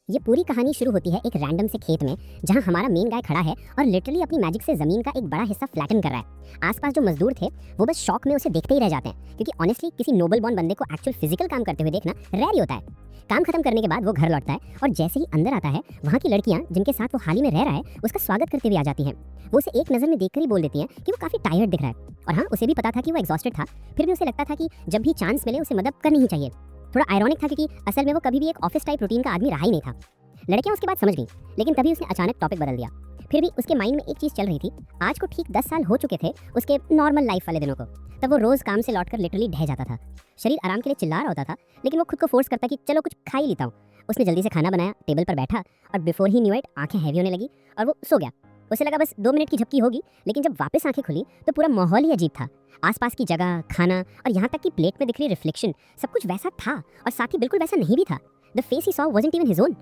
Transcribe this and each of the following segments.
ये पूरी कहानी शुरू होती है एक रैंडम से खेत में, जहां हमारा मेन गाय खड़ा है और लिटरली अपनी मैजिक से जमीन का एक बड़ा हिस्सा फ्लैटन कर रहा है। आसपास जो मजदूर थे वो बस शॉक में उसे देखते ही रह जाते हैं, क्योंकि ऑनेस्टली किसी नोबल बॉर्न बंदे को एक्चुअल फिजिकल काम करते हुए देखना रेयर ही होता है। काम खत्म करने के बाद वो घर लौटता है और जैसे ही अंदर आता है, वहाँ की लड़कियां जिनके साथ वो हाल ही में रह रहा है उसका स्वागत करते हुए आ जाती हैं। वो उसे एक नज़र में देखकर ही बोल देती हैं कि वो काफ़ी टायर्ड दिख रहा है। और हाँ, उसे भी पता था कि वो एग्जॉस्टेड था, फिर भी उसे लगता था कि जब भी चांस मिले उसे मदद करनी ही चाहिए। थोड़ा आयरॉनिक था, क्योंकि असल में वो कभी भी एक ऑफिस टाइप रूटीन का आदमी रहा ही नहीं था। लड़कियां उसके बाद समझ गई, लेकिन तभी उसने अचानक टॉपिक बदल दिया। फिर भी उसके माइंड में एक चीज़ चल रही थी। आज को ठीक 10 साल हो चुके थे उसके नॉर्मल लाइफ वाले दिनों को। तब वो रोज़ काम से लौटकर लिटरली ढह जाता था। शरीर आराम के लिए चिल्ला रहा होता था, लेकिन वो खुद को फोर्स करता कि चलो कुछ खा ही लेता हूँ। उसने जल्दी से खाना बनाया, टेबल पर बैठा और बिफोर ही न्यू इट आंखें हैवी होने लगी और वो सो गया। उसे लगा बस 2 मिनट की झपकी होगी, लेकिन जब वापस आंखें खुली तो पूरा माहौल ही अजीब था। आसपास की जगह, खाना और यहाँ तक कि प्लेट में दिख रही रिफ्लेक्शन, सब कुछ वैसा था और साथ ही बिल्कुल वैसा नहीं भी था। The face he saw wasn't even his own.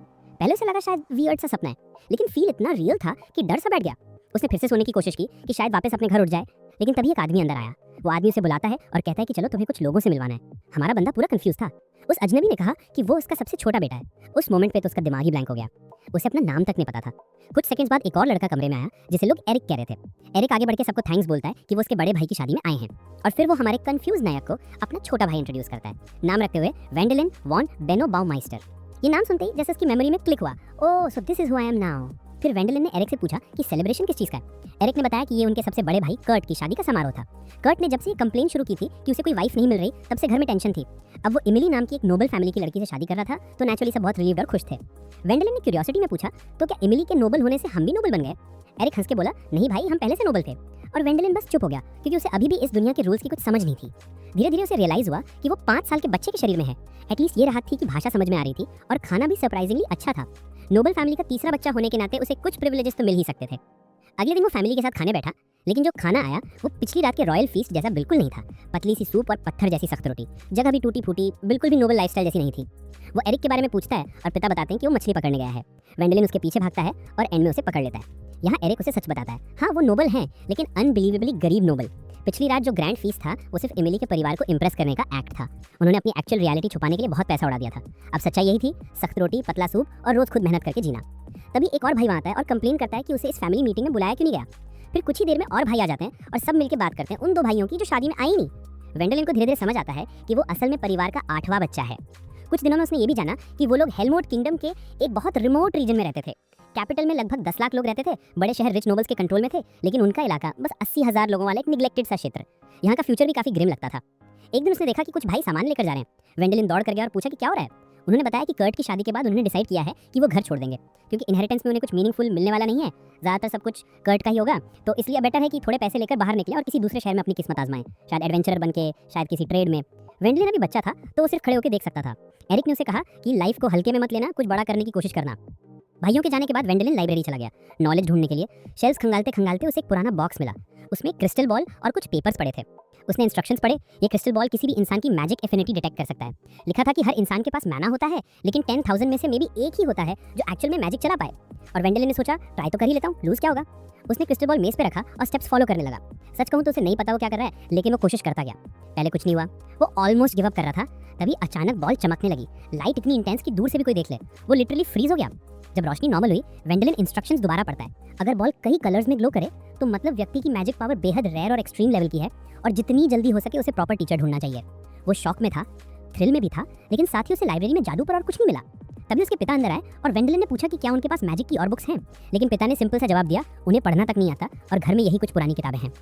पहले उसे लगा शायद वियर्ड सा सपना है, लेकिन फील इतना रियल था कि डर सा बैठ गया। उसने फिर से सोने की कोशिश की कि शायद वापस अपने घर उठ जाए, लेकिन तभी एक आदमी अंदर आया। वो आदमी उसे बुलाता है और कहता है कि चलो तुम्हें कुछ लोगों से मिलवाना है। हमारा बंदा पूरा कंफ्यूज था। उस अजनबी ने कहा कि वो उसका सबसे छोटा बेटा है। उस मोमेंट पे तो उसका दिमाग ही ब्लैंक हो गया। उसे अपना नाम तक नहीं पता था। कुछ सेकंड्स बाद एक और लड़का कमरे में आया, जिसे लोग एरिक कह रहे थे। एरिक आगे बढ़ के सबको थैंक्स बोलता है कि वो उसके बड़े भाई की शादी में आए हैं, और फिर वो हमारे कंफ्यूज नायक को अपना छोटा भाई इंट्रोड्यूस करता है, नाम रखते हुए वेंडेलिन वॉन बेनो बाउमाइस्टर। ये नाम सुनते ही जैसे उसकी मेमोरी में क्लिक हुआ, oh so this is who I am now. फिर वेंडेलिन ने एरिक से पूछा कि सेलिब्रेशन किस चीज़ का है। एरिक ने बताया कि ये उनके सबसे बड़े भाई कर्ट की शादी का समारोह था। कर्ट ने जब से कंप्लेन शुरू की थी कि उसे कोई वाइफ नहीं मिल रही, तब से घर में टेंशन थी। अब वो इमिली नाम की एक नोबल फैमिली की लड़की से शादी कर रहा था, तो नेचुरली सब बहुत रिलीव्ड और खुश थे। वेंडेलिन ने क्यूरियोसिटी में पूछा, तो क्या इमिली के नोबल होने से हम भी नोबल बन गए? एरिक हंस के बोला, नहीं भाई, हम पहले से नोबल थे। और वेंडेलिन बस चुप हो गया, क्योंकि उसे अभी भी इस दुनिया के रूल्स की कुछ समझ नहीं थी। धीरे धीरे उसे रियलाइज हुआ कि वो 5 साल के बच्चे के शरीर में है। एटलीस्ट ये राहत थी कि भाषा समझ में आ रही थी और खाना भी सरप्राइजिंगली अच्छा था। नोबल फैमिली का तीसरा बच्चा होने के नाते उसे कुछ प्रिविलेजेस तो मिल ही सकते थे। अगले दिन वो फैमिली के साथ खाने बैठा, लेकिन जो खाना आया वो पिछली रात के रॉयल फीस्ट जैसा बिल्कुल नहीं था। पतली सी सूप और पत्थर जैसी सख्त रोटी, जगह भी टूटी फूटी, बिल्कुल भी नोबल लाइफस्टाइल जैसी नहीं थी। वो एरिक के बारे में पूछता है और पिता बताते हैं कि वो मछली पकड़ने गया है। वेंडेलिन उसके पीछे भागता है और एंड में उसे पकड़ लेता है। यहाँ एरिक उसे सच बताता है, हाँ वो नोबल हैं, लेकिन अनबिलीवेबली गरीब नोबल। पिछली रात जो ग्रैंड फीस्ट था वो सिर्फ इमिली के परिवार को इम्प्रेस करने का एक्ट था। उन्होंने अपनी एक्चुअल रियलिटी छुपाने के लिए बहुत पैसा उड़ा दिया था। अब सच्चाई यही थी, सख्त रोटी, पतला सूप और रोज खुद मेहनत करके जीना। तभी एक और भाई वहाँ आता है और कंप्लेन करता है कि उसे इस फैमिली मीटिंग में बुलाया क्यों नहीं गया। फिर कुछ ही देर में और भाई आ जाते हैं और सब मिलकर बात करते हैं उन 2 भाइयों की जो शादी में आई नहीं। वेंडेलिन को धीरे धीरे समझ आता है कि वो असल में परिवार का 8वां बच्चा है। कुछ दिनों में उसने ये भी जाना कि वो लोग हेलमोट किंगडम के एक बहुत रिमोट रीजन में रहते थे। कैपिटल में लगभग 10 लाख लोग रहते थे, बड़े शहर रिच नोबल्स के कंट्रोल में थे, लेकिन उनका इलाका बस 80,000 लोगों वाला एक निग्लेक्टेड सा क्षेत्र। यहाँ का फ्यूचर भी काफी ग्रिम लगता था। एक दिन उसने देखा कि कुछ भाई सामान लेकर जा रहे हैं। वेंडेलिन दौड़ कर गया और पूछा कि क्या हो रहा है। उन्होंने बताया कि कर्ट की शादी के बाद उन्होंने डिसाइड किया है कि वो घर छोड़ देंगे, क्योंकि इनहेरिटेंस में उन्हें कुछ मीनिंगफुल मिलने वाला नहीं है। ज़्यादातर सब कुछ कर्ट का ही होगा, तो इसलिए बेटर है कि थोड़े पैसे लेकर बाहर निकले और किसी दूसरे शहर में अपनी किस्मत आजमाएं, शायद एडवेंचरर बन के, शायद किसी ट्रेड में। वेंडेलिन अभी बच्चा था, तो वो सिर्फ खड़े होकर देख सकता था। एरिक ने उसे कहा कि लाइफ को हल्के में मत लेना, कुछ बड़ा करने की कोशिश करना। भाइयों के जाने के बाद वेंडेलिन लाइब्रेरी चला गया नॉलेज ढूंढने के लिए। शेल्फ्स खंगालते खंगालते उसे एक पुराना बॉक्स मिला। उसमें क्रिस्टल बॉल और कुछ पेपर्स पड़े थे। उसने इंस्ट्रक्शंस पढ़े। ये क्रिस्टल बॉल किसी भी इंसान की मैजिक एफिनिटी डिटेक्ट कर सकता है। लिखा था कि हर इंसान के पास मैना होता है, लेकिन 10,000 में से मे बी एक ही होता है जो एक्चुअल में मैजिक चला पाए। और वेंडेलिन ने सोचा, ट्राई तो कर ही लेता हूँ, लूज क्या होगा। उसने क्रिस्टल बॉल मेज पे रखा और स्टेप्स फॉलो करने लगा। सच कहूँ तो उसे नहीं पता वो क्या कर रहा है, लेकिन वो कोशिश करता गया। पहले कुछ नहीं हुआ, वो ऑलमोस्ट गिव अप कर रहा था। तभी अचानक बॉल चमकने लगी। लाइट इतनी इंटेंस कि दूर से भी कोई देख ले। वो लिटरली फ्रीज हो गया। जब रोशनी नॉर्मल हुई, वेंडेलिन इंस्ट्रक्शंस दोबारा पढ़ता है। अगर बॉल कई कलर्स में ग्लो करे तो मतलब व्यक्ति की मैजिक पावर बेहद रेयर और एक्सट्रीम लेवल की है, और जितनी जल्दी हो सके उसे प्रॉपर टीचर ढूंढना चाहिए। वो शॉक में था, थ्रिल में भी था, लेकिन साथ ही उसे लाइब्रेरी में जादू पर और कुछ नहीं मिला। तभी उसके पिता अंदर आए और वेंडेलिन ने पूछा कि क्या उनके पास मैजिक की और बुक्स हैं, लेकिन पिता ने सिंपल सा जवाब दिया, उन्हें पढ़ना तक नहीं आता और घर में यही कुछ पुरानी किताबें हैं।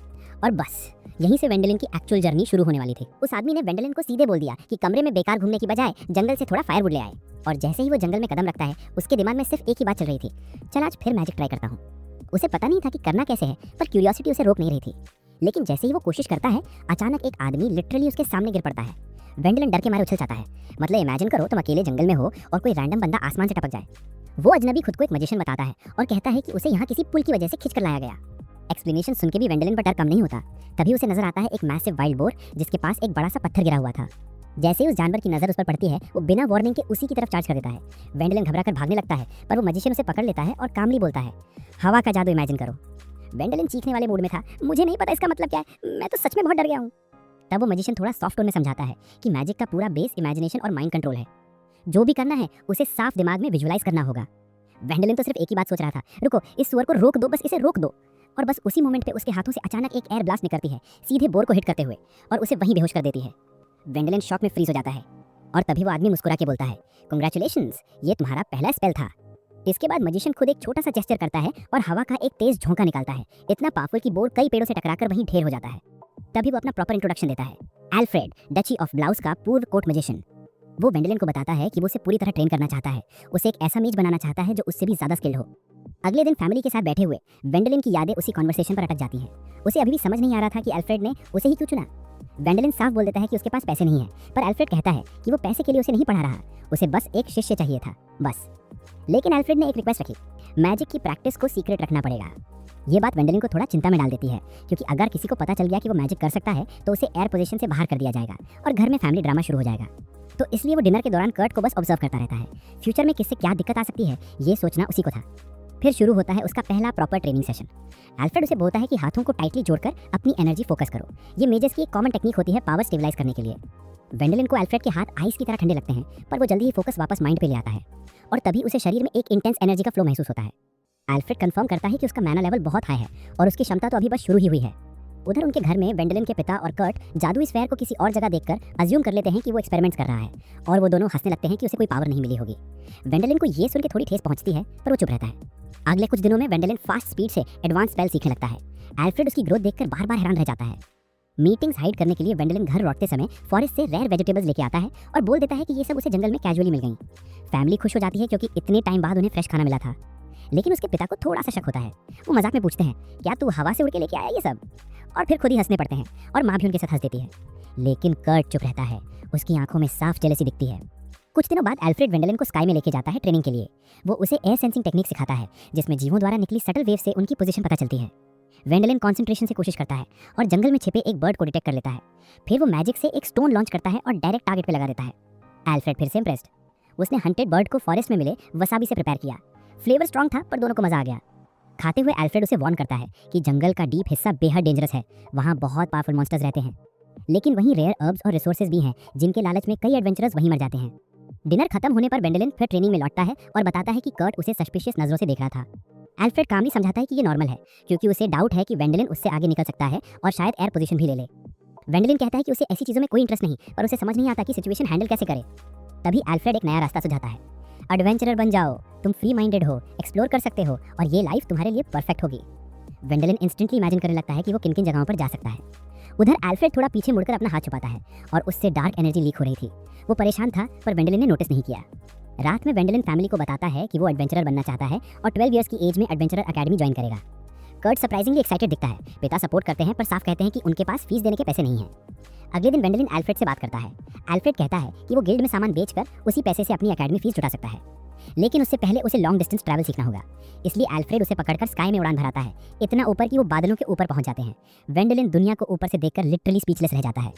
और बस यहीं से वेंडेलिन की एक्चुअल जर्नी शुरू होने वाली थी। उस आदमी ने वेंडेलिन को सीधे बोल दिया कि कमरे में बेकार घूमने की बजाय जंगल से थोड़ा फायरवुड ले आए। और जैसे ही वो जंगल में कदम रखता है, उसके दिमाग में सिर्फ एक ही बात चल रही थी, चल आज फिर मैजिक ट्राई करता हूँ। उसे पता नहीं था कि करना कैसे है, पर क्यूरियोसिटी उसे रोक नहीं रही थी। लेकिन जैसे ही वो कोशिश करता है, अचानक एक आदमी लिटरली उसके सामने गिर पड़ता है। वेंडेलिन डर के मारे उछल जाता है। मतलब इमेजिन करो तुम अकेले जंगल में हो और कोई रैंडम बंदा आसमान से टपक जाए। वो अजनबी खुद को एक मजिशियन बताता है और कहता है कि उसे यहाँ किसी पुल की वजह से खींच कर लाया गया। एक्सप्लेनेशन सुन के भी वेंडेलिन पर डर कम नहीं होता। तभी उसे नजर आता है एक मैसिव वाइल्ड बोर, जिसके पास एक बड़ा सा पत्थर गिरा हुआ था। जैसे ही उस जानवर की नजर उस पर पड़ती है, वो बिना वार्निंग के उसी की तरफ चार्ज कर देता है। वेंडेलिन घबराकर भागने लगता है, पर वो मजिशियन उसे पकड़ लेता है और कामली बोलता है, हवा का जादू इमेजिन करो। वेंडेलिन चीखने वाले मूड में था, मुझे नहीं पता इसका मतलब क्या है, मैं तो सच में बहुत डर गया हूँ। तब वो मजिशियन थोड़ा सॉफ्ट टोन में समझाता है कि मैजिक का पूरा बेस इमेजिनेशन और माइंड कंट्रोल है। जो भी करना है उसे साफ दिमाग में विजुअलाइज करना होगा। वेंडलिन तो सिर्फ एक ही बात सोच रहा था, रुको इस सुअर को रोक दो, बस इसे रोक दो। और बस उसी मोमेंट पे उसके हाथों से अचानक एक एयर ब्लास्ट निकलती है, सीधे बोर को हिट करते हुए, और उसे वहीं बेहोश कर देती है। वेंडलिन शॉक में फ्रीज हो जाता है और तभी वो आदमी मुस्कुरा के बोलता है, कांग्रेचुलेशंस, ये तुम्हारा पहला स्पेल था। इसके बाद मैजिशियन खुद एक छोटा सा जेस्चर करता है और हवा का एक तेज झोंका निकालता है, इतना पावरफुल कि बोर कई पेड़ों से टकराकर वहीं ढेर हो जाता है। तभी वो अपना प्रॉपर इंट्रोडक्शन देता है, एल्फ्रेड, डची ऑफ ब्लाउज का पूर्व कोर्ट मैजिशियन। वो वेंडलिन को बताता है कि वो उसे पूरी तरह ट्रेन करना चाहता है, उसे एक ऐसा मेज बनाना चाहता है जो उससे भी ज्यादा स्किल्ड हो। अगले दिन फैमिली के साथ बैठे हुए वेंडलिन की यादें उसी कॉन्वर्सेशन पर अटक जाती हैं। उसे अभी भी समझ नहीं आ रहा था कि एल्फ्रेड ने उसे ही क्यों चुना। वेंडलिन साफ बोल देता है कि उसके पास पैसे नहीं है, पर एल्फ्रेड कहता है कि वो पैसे के लिए उसे नहीं पढ़ा रहा, उसे बस एक शिष्य चाहिए था, बस। लेकिन एल्फ्रेड ने एक रिक्वेस्ट रखी, मैजिक की प्रैक्टिस को सीक्रेट रखना पड़ेगा। ये बात वेंडलिन को थोड़ा चिंता में डाल देती है, क्योंकि अगर किसी को पता चल गया कि वो मैजिक कर सकता है तो उसे एयर पोजीशन से बाहर कर दिया जाएगा और घर में फैमिली ड्रामा शुरू हो जाएगा। तो इसलिए वो डिनर के दौरान कर्ट को बस ऑब्जर्व करता रहता है। फ्यूचर में किससे क्या दिक्कत आ सकती है ये सोचना उसी को था। फिर शुरू होता है उसका पहला प्रॉपर ट्रेनिंग सेशन। एल्फ्रेड उसे बोलता है कि हाथों को टाइटली जोड़कर अपनी एनर्जी फोकस करो। ये मेजर्स की एक कॉमन टेक्निक होती है पावर स्टेबलाइज करने के लिए। वेंडलिन को एल्फ्रेड के हाथ आइस की तरह ठंडे लगते हैं, पर वो जल्दी ही फोकस वापस माइंड पे ले आता है और तभी उसे शरीर में एक इंटेंस एनर्जी का फ्लो महसूस होता है। एल्फ्रेड कंफर्म करता है कि उसका मैना लेवल बहुत हाई है और उसकी क्षमता तो अभी बस शुरू ही हुई है। उधर उनके घर में वेंडलिन के पिता और कर्ट जादुई स्फेयर को किसी और जगह देखकर अज्यूम कर लेते हैं कि वो एक्सपेरिमेंट्स कर रहा है और वो दोनों हंसने लगते हैं कि उसे कोई पावर नहीं मिली होगी। वेंडलिन को ये सुन के थोड़ी ठेस पहुंचती है, पर वो चुप रहता है। अगले कुछ दिनों में वेंडलिन फास्ट स्पीड से एडवांस स्पेल सीखने लगता है। एल्फ्रेड उसकी ग्रोथ देखकर बार बार हैरान रह जाता है। मीटिंग्स हाइड करने के लिए वेंडलिन घर लौटते समय फॉरेस्ट से रेयर वेजिटेबल्स लेके आता है और बोल देता है कि ये सब उसे जंगल में कैजुअली मिल गई। फैमिली खुश हो जाती है क्योंकि इतने टाइम बाद उन्हें फ्रेश खाना मिला था। लेकिन उसके पिता को थोड़ा सा शक होता है। वो मजाक में पूछते हैं, क्या तू हवा से उड़ के लेके आया ये सब? और फिर खुद ही हंसने पड़ते हैं और माँ भी उनके साथ हंस देती है। लेकिन कर्ट चुप रहता है, उसकी आंखों में साफ जेलसी दिखती है। कुछ दिनों बाद एल्फ्रेड वेंडलिन को स्काई में लेके जाता है ट्रेनिंग के लिए। वो उसे एयर सेंसिंग टेक्निक सिखाता है, जिसमें जीवों द्वारा निकली सटल वेव से उनकी पोजीशन पता चलती है। वेंडलिन कंसंट्रेशन से कोशिश करता है और जंगल में छिपे एक बर्ड को डिटेक्ट कर लेता है। फिर वो मैजिक से एक स्टोन लॉन्च करता है और डायरेक्ट टारगेट पे लगा देता है। एल्फ्रेड फिर से इम्प्रेस्ड। उसने हंटेड बर्ड को फॉरेस्ट में मिले वसाबी से प्रिपेयर किया। फ्लेवर स्ट्रॉन्ग था, पर दोनों को मजा आ गया। खाते हुए एल्फ्रेड उसे वार्न करता है कि जंगल का डीप हिस्सा बेहद डेंजरस है, वहाँ बहुत पावरफुल मॉन्स्टर्स रहते हैं। लेकिन वहीं रेयर हर्ब्स और रिसोर्सेज भी हैं, जिनके लालच में कई एडवेंचरर्स वहीं मर जाते हैं। डिनर खत्म होने पर वेंडलिन फिर ट्रेनिंग में लौटता है और बताता है कि कर्ट उसे सस्पिशियस नजरों से देख रहा था। एल्फ्रेड कामली समझाता है कि ये नॉर्मल है, क्योंकि उसे डाउट है कि वेंडलिन उससे आगे निकल सकता है और शायद एयर पोजीशन भी ले ले। वेंडलिन कहता है कि उसे ऐसी चीज़ों में कोई इंटरेस्ट नहीं, पर उसे समझ नहीं आता कि सिचुएशन हैंडल कैसे करे। तभी एल्फ्रेड एक नया रास्ता सुझाता है, एडवेंचरर बन जाओ, तुम फ्री माइंडेड हो, एक्सप्लोर कर सकते हो और ये लाइफ तुम्हारे लिए परफेक्ट होगी। वेंडलिन इंस्टेंटली इमेजिन करने लगता है कि वो किन किन जगहों पर जा सकता है। उधर एल्फ्रेड थोड़ा पीछे मुड़कर अपना हाथ छुपाता है और उससे डार्क एनर्जी लीक हो रही थी। वो परेशान था, पर वेंडलिन ने नोटिस नहीं किया। रात में वेंडलिन फैमिली को बताता है कि वो एडवेंचरर बनना चाहता है और 12 इयर्स की एज में एडवेंचरर अकेडमी ज्वाइन करेगा। कर्ट सरप्राइजिंगली एक्साइटेड दिखता है। पिता सपोर्ट करते हैं, पर साफ कहते हैं कि उनके पास फीस देने के पैसे नहीं हैं। अगले दिन वेंडलिन एल्फ्रेड से बात करता है। एल्फ्रेड कहता है कि वो गिल्ड में सामान बेचकर उसी पैसे से अपनी अकेडमी फीस जुटा सकता है, लेकिन उससे पहले उसे लॉन्ग डिस्टेंस ट्रैवल सीखना होगा। इसलिए एल्फ्रेड उसे पकड़कर स्काई में उड़ान भराता है, इतना ऊपर कि वो बादलों के ऊपर पहुंच जाते हैं। वेंडलिन दुनिया को ऊपर से देखकर लिटरली स्पीचलेस रह जाता है।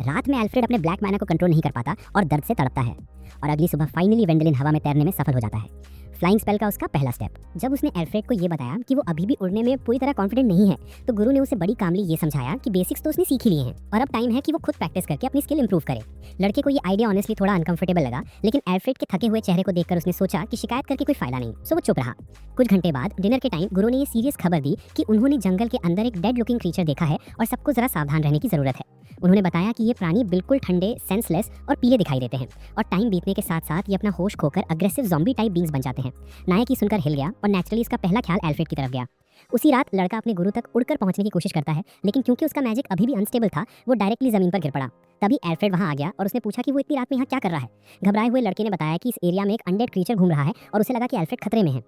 रात में एल्फ्रेड अपने ब्लैक मैना को कंट्रोल नहीं कर पाता और दर्द से तड़पता है, और अगली सुबह फाइनली वेंडलिन हवा में तैरने में सफल हो जाता है। फ्लाइंग स्पेल का उसका पहला स्टेप। जब उसने एल्फ्रेड को ये बताया कि वो अभी भी उड़ने में पूरी तरह कॉन्फिडेंट नहीं है, तो गुरु ने उसे बड़ी कामली ये समझाया कि बेसिक्स तो उसने सीख ही लिए हैं और अब टाइम है कि वो खुद प्रैक्टिस करके अपनी स्किल इंप्रूव करे। लड़के को ये आइडिया ऑनेस्टली थोड़ा अनकंफर्टेबल लगा, लेकिन एल्फ्रेड के थके हुए चेहरे को देखकर उसने सोचा कि शिकायत करके कोई फायदा नहीं, सो वो चुप रहा। कुछ घंटे बाद डिनर के टाइम गुरु ने ये सीरियस खबर दी कि उन्होंने जंगल के अंदर एक डेड लुकिंग क्रीचर देखा है और सबको जरा सावधान रहने की जरूरत है। उन्होंने बताया कि ये प्राणी बिल्कुल ठंडे, सेंसलेस और पीले दिखाई देते हैं और टाइम बीतने के साथ साथ ये अपना होश खोकर अग्रेसिव ज़ॉम्बी टाइप बींग्स बन जाते हैं। नायक ये सुनकर हिल गया और नेचुरली इसका पहला ख्याल एल्फ्रेड की तरफ गया। उसी रात लड़का अपने गुरु तक उड़कर पहुंचने की कोशिश करता है, लेकिन क्योंकि उसका मैजिक अभी भी अनस्टेबल था, वो डायरेक्टली जमीन पर गिर पड़ा। तभी एल्फ्रेड वहां आ गया और उसने पूछा कि वो इतनी रात में यहाँ क्या कर रहा है। घबराए हुए लड़के ने बताया कि इस एरिया में एक अनडेड क्रीचर घूम रहा है और उसे लगा कि एल्फ्रेड खतरे में है।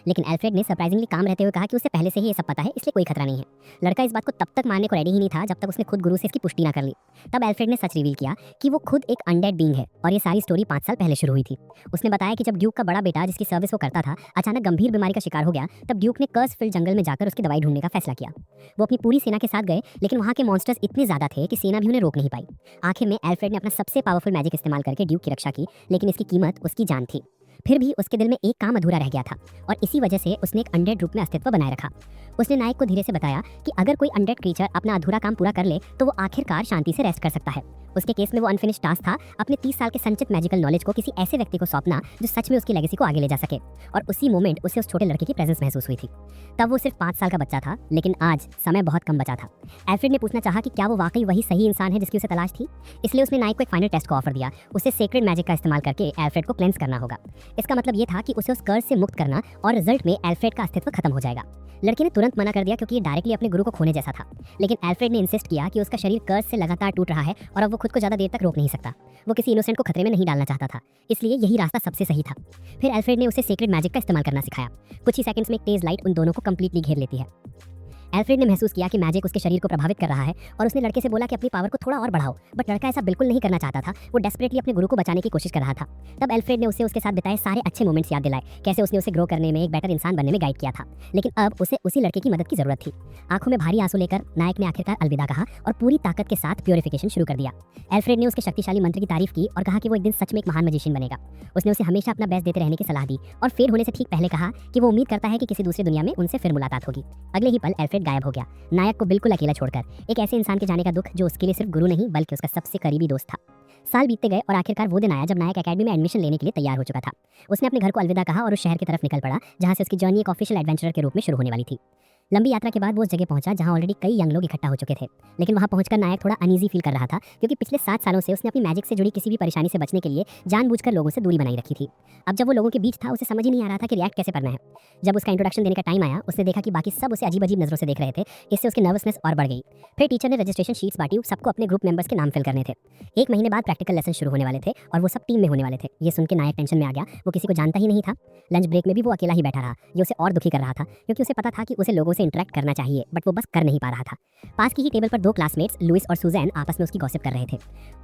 लेकिन एल्फ्रेड ने सरप्राइजिंगली काम रहते हुए कहा कि उसे पहले से ही ये सब पता है, इसलिए कोई खतरा नहीं है। लड़का इस बात को तब तक मानने को रेडी ही नहीं था जब तक उसने खुद गुरु से इसकी पुष्टि ना कर ली। तब एल्फ्रेड ने सच रिवील किया कि वो खुद एक अनडेड बीइंग है और ये सारी स्टोरी 5 साल पहले शुरू हुई थी। उसने बताया कि जब ड्यूक का बड़ा बेटा, जिसकी सर्विस वो करता था, अचानक गंभीर बीमारी का शिकार हो गया, तब ड्यूक ने कर्स फिल्ड जंगल में जाकर उसकी दवाई ढूंढने का फैसला किया। वो अपनी पूरी सेना के साथ गए, लेकिन वहाँ के मॉन्स्टर्स इतने ज्यादा थे कि सेना भी उन्हें रोक नहीं पाई। आखिर में एल्फ्रेड ने अपना सबसे पावरफुल मैजिक इस्तेमाल करके ड्यूक की रक्षा की, लेकिन इसकी कीमत उसकी जान थी। फिर भी उसके दिल में एक काम अधूरा रह गया था और इसी वजह से उसने एक अनडेड रूप में अस्तित्व बनाए रखा। उसने नायक को धीरे से बताया कि अगर कोई अनडेड क्रीचर अपना अधूरा काम पूरा कर ले तो वो आखिरकार शांति से रेस्ट कर सकता है। उसके केस में वो अनफिनिश्ड टास्क था अपने 30 साल के संचित मैजिकल नॉलेज को किसी ऐसे व्यक्ति को सौंपना जो सच में उसकी लेगेसी को आगे ले जा सके। और उसी मोमेंट उसे उस छोटे लड़के की प्रेजेंस महसूस हुई थी। तब वो सिर्फ 5 साल का बच्चा था, लेकिन आज समय बहुत कम बचा था। एल्फ्रेड ने पूछना चाहा कि क्या वो वाकई वही सही इंसान है जिसकी उसे तलाश थी। इसलिए उसने नाइक को एक फाइनल टेस्ट को ऑफर दिया। उसे सेक्रेड मैजिक का इस्तेमाल करके एल्फ्रेड को क्लेंस करना होगा। इसका मतलब ये था कि उसे उस कर्ज से मुक्त करना और रिजल्ट में एल्फ्रेड का अस्तित्व खत्म हो जाएगा। लड़के ने तुरंत मना कर दिया क्योंकि ये डायरेक्टली अपने गुरु को खोने जैसा था। लेकिन एल्फ्रेड ने इंसिस्ट किया कि उसका शरीर कर्ज से लगातार टूट रहा है और अब वो खुद को ज़्यादा देर तक रोक नहीं सकता। वो किसी इनोसेंट को खतरे में नहीं डालना चाहता था, इसलिए यही रास्ता सबसे सही था। फिर एल्फ्रेड ने उसे सेक्रेड मैजिक का इस्तेमाल करना सिखाया। कुछ ही सेकंड्स में एक तेज लाइट उन दोनों को कंप्लीटली घेर लेती है। एल्फ्रेड ने महसूस किया कि मैजिक उसके शरीर को प्रभावित कर रहा है और उसने लड़के से बोला कि अपनी पावर को थोड़ा और बढ़ाओ। बट लड़का ऐसा बिल्कुल नहीं करना चाहता था। वो डेस्परेटली अपने गुरु को बचाने की कोशिश कर रहा था। तब एल्फ्रेड ने उसे उसके साथ बिताए सारे अच्छे मोमेंट्स याद दिलाए, कैसे उसने उसे ग्रो करने में, एक बेटर इंसान बनने में गाइड किया था। लेकिन अब उसे उसी लड़के की मदद की जरूरत थी। आंखों में भारी आंसू लेकर नायक ने आखिरकार अलविदा कहा और पूरी ताकत के साथ प्योरिफिकेशन शुरू कर दिया। एल्फ्रेड ने उसके शक्तिशाली मंत्र की तारीफ की और कहा कि वो एक दिन सच में एक महान मैजिशियन बनेगा। उसने उसे हमेशा अपना बेस्ट देते रहने की सलाह दी और फेड होने से ठीक पहले कहा कि वो उम्मीद करता है कि किसी दूसरी दुनिया में उनसे फिर मुलाकात होगी। अगले ही पल एल्फ्रेड गायब हो गया, नायक को बिल्कुल अकेला छोड़कर। एक ऐसे इंसान के जाने का दुख जो उसके लिए सिर्फ गुरु नहीं बल्कि उसका सबसे करीबी दोस्त था। साल बीतते गए और आखिरकार वो दिन आया जब नायक एकेडमी में एडमिशन लेने के लिए तैयार हो चुका था। उसने अपने घर को अलविदा कहा और उस शहर की तरफ निकल पड़ा जहां से उसकी जर्नी एक ऑफिशियल एडवेंचरर के रूप में शुरू होने वाली थी। लंबी यात्रा के बाद वो उस जगह पहुंचा जहां ऑलरेडी कई यंग लोग इकट्ठा हो चुके थे। लेकिन वहां पहुंचकर नायक थोड़ा अनईजी फील कर रहा था क्योंकि पिछले 7 सालों से उसने अपनी मैजिक से जुड़ी किसी भी परेशानी से बचने के लिए जानबूझकर लोगों से दूरी बनाई रखी थी। अब जब वो लोगों के बीच था उसे समझ ही नहीं आ रहा था कि रिएक्ट कैसे करना है। जब उसका इंट्रोडक्शन देने का टाइम आया उसने देखा कि बाकी सब उसे अजीब अजीब नजरों से देख रहे थे। इससे उसकी नर्वसनेस और बढ़ गई। फिर टीचर ने रजिस्ट्रेशन शीट्स बांटी, सबको अपने ग्रुप मेंबर्स के नाम फिल करने थे। 1 महीने बाद प्रैक्टिकल लेसन शुरू होने वाले थे और वो सब टीम में होने वाले थे। ये सुन के नायक टेंशन में आ गया। वो किसी को जानता ही नहीं था। लंच ब्रेक में भी वो अकेला ही बैठा रहा। ये उसे और दुखी कर रहा था क्योंकि उसे पता था कि उसे लोगों से इंटरेक्ट करना चाहिए, बट वो बस कर नहीं पा रहा था। पास की ही टेबल पर 2 क्लासमेट्स लुइस और सुजैन आपस में उसकी गॉसिप कर रहे थे।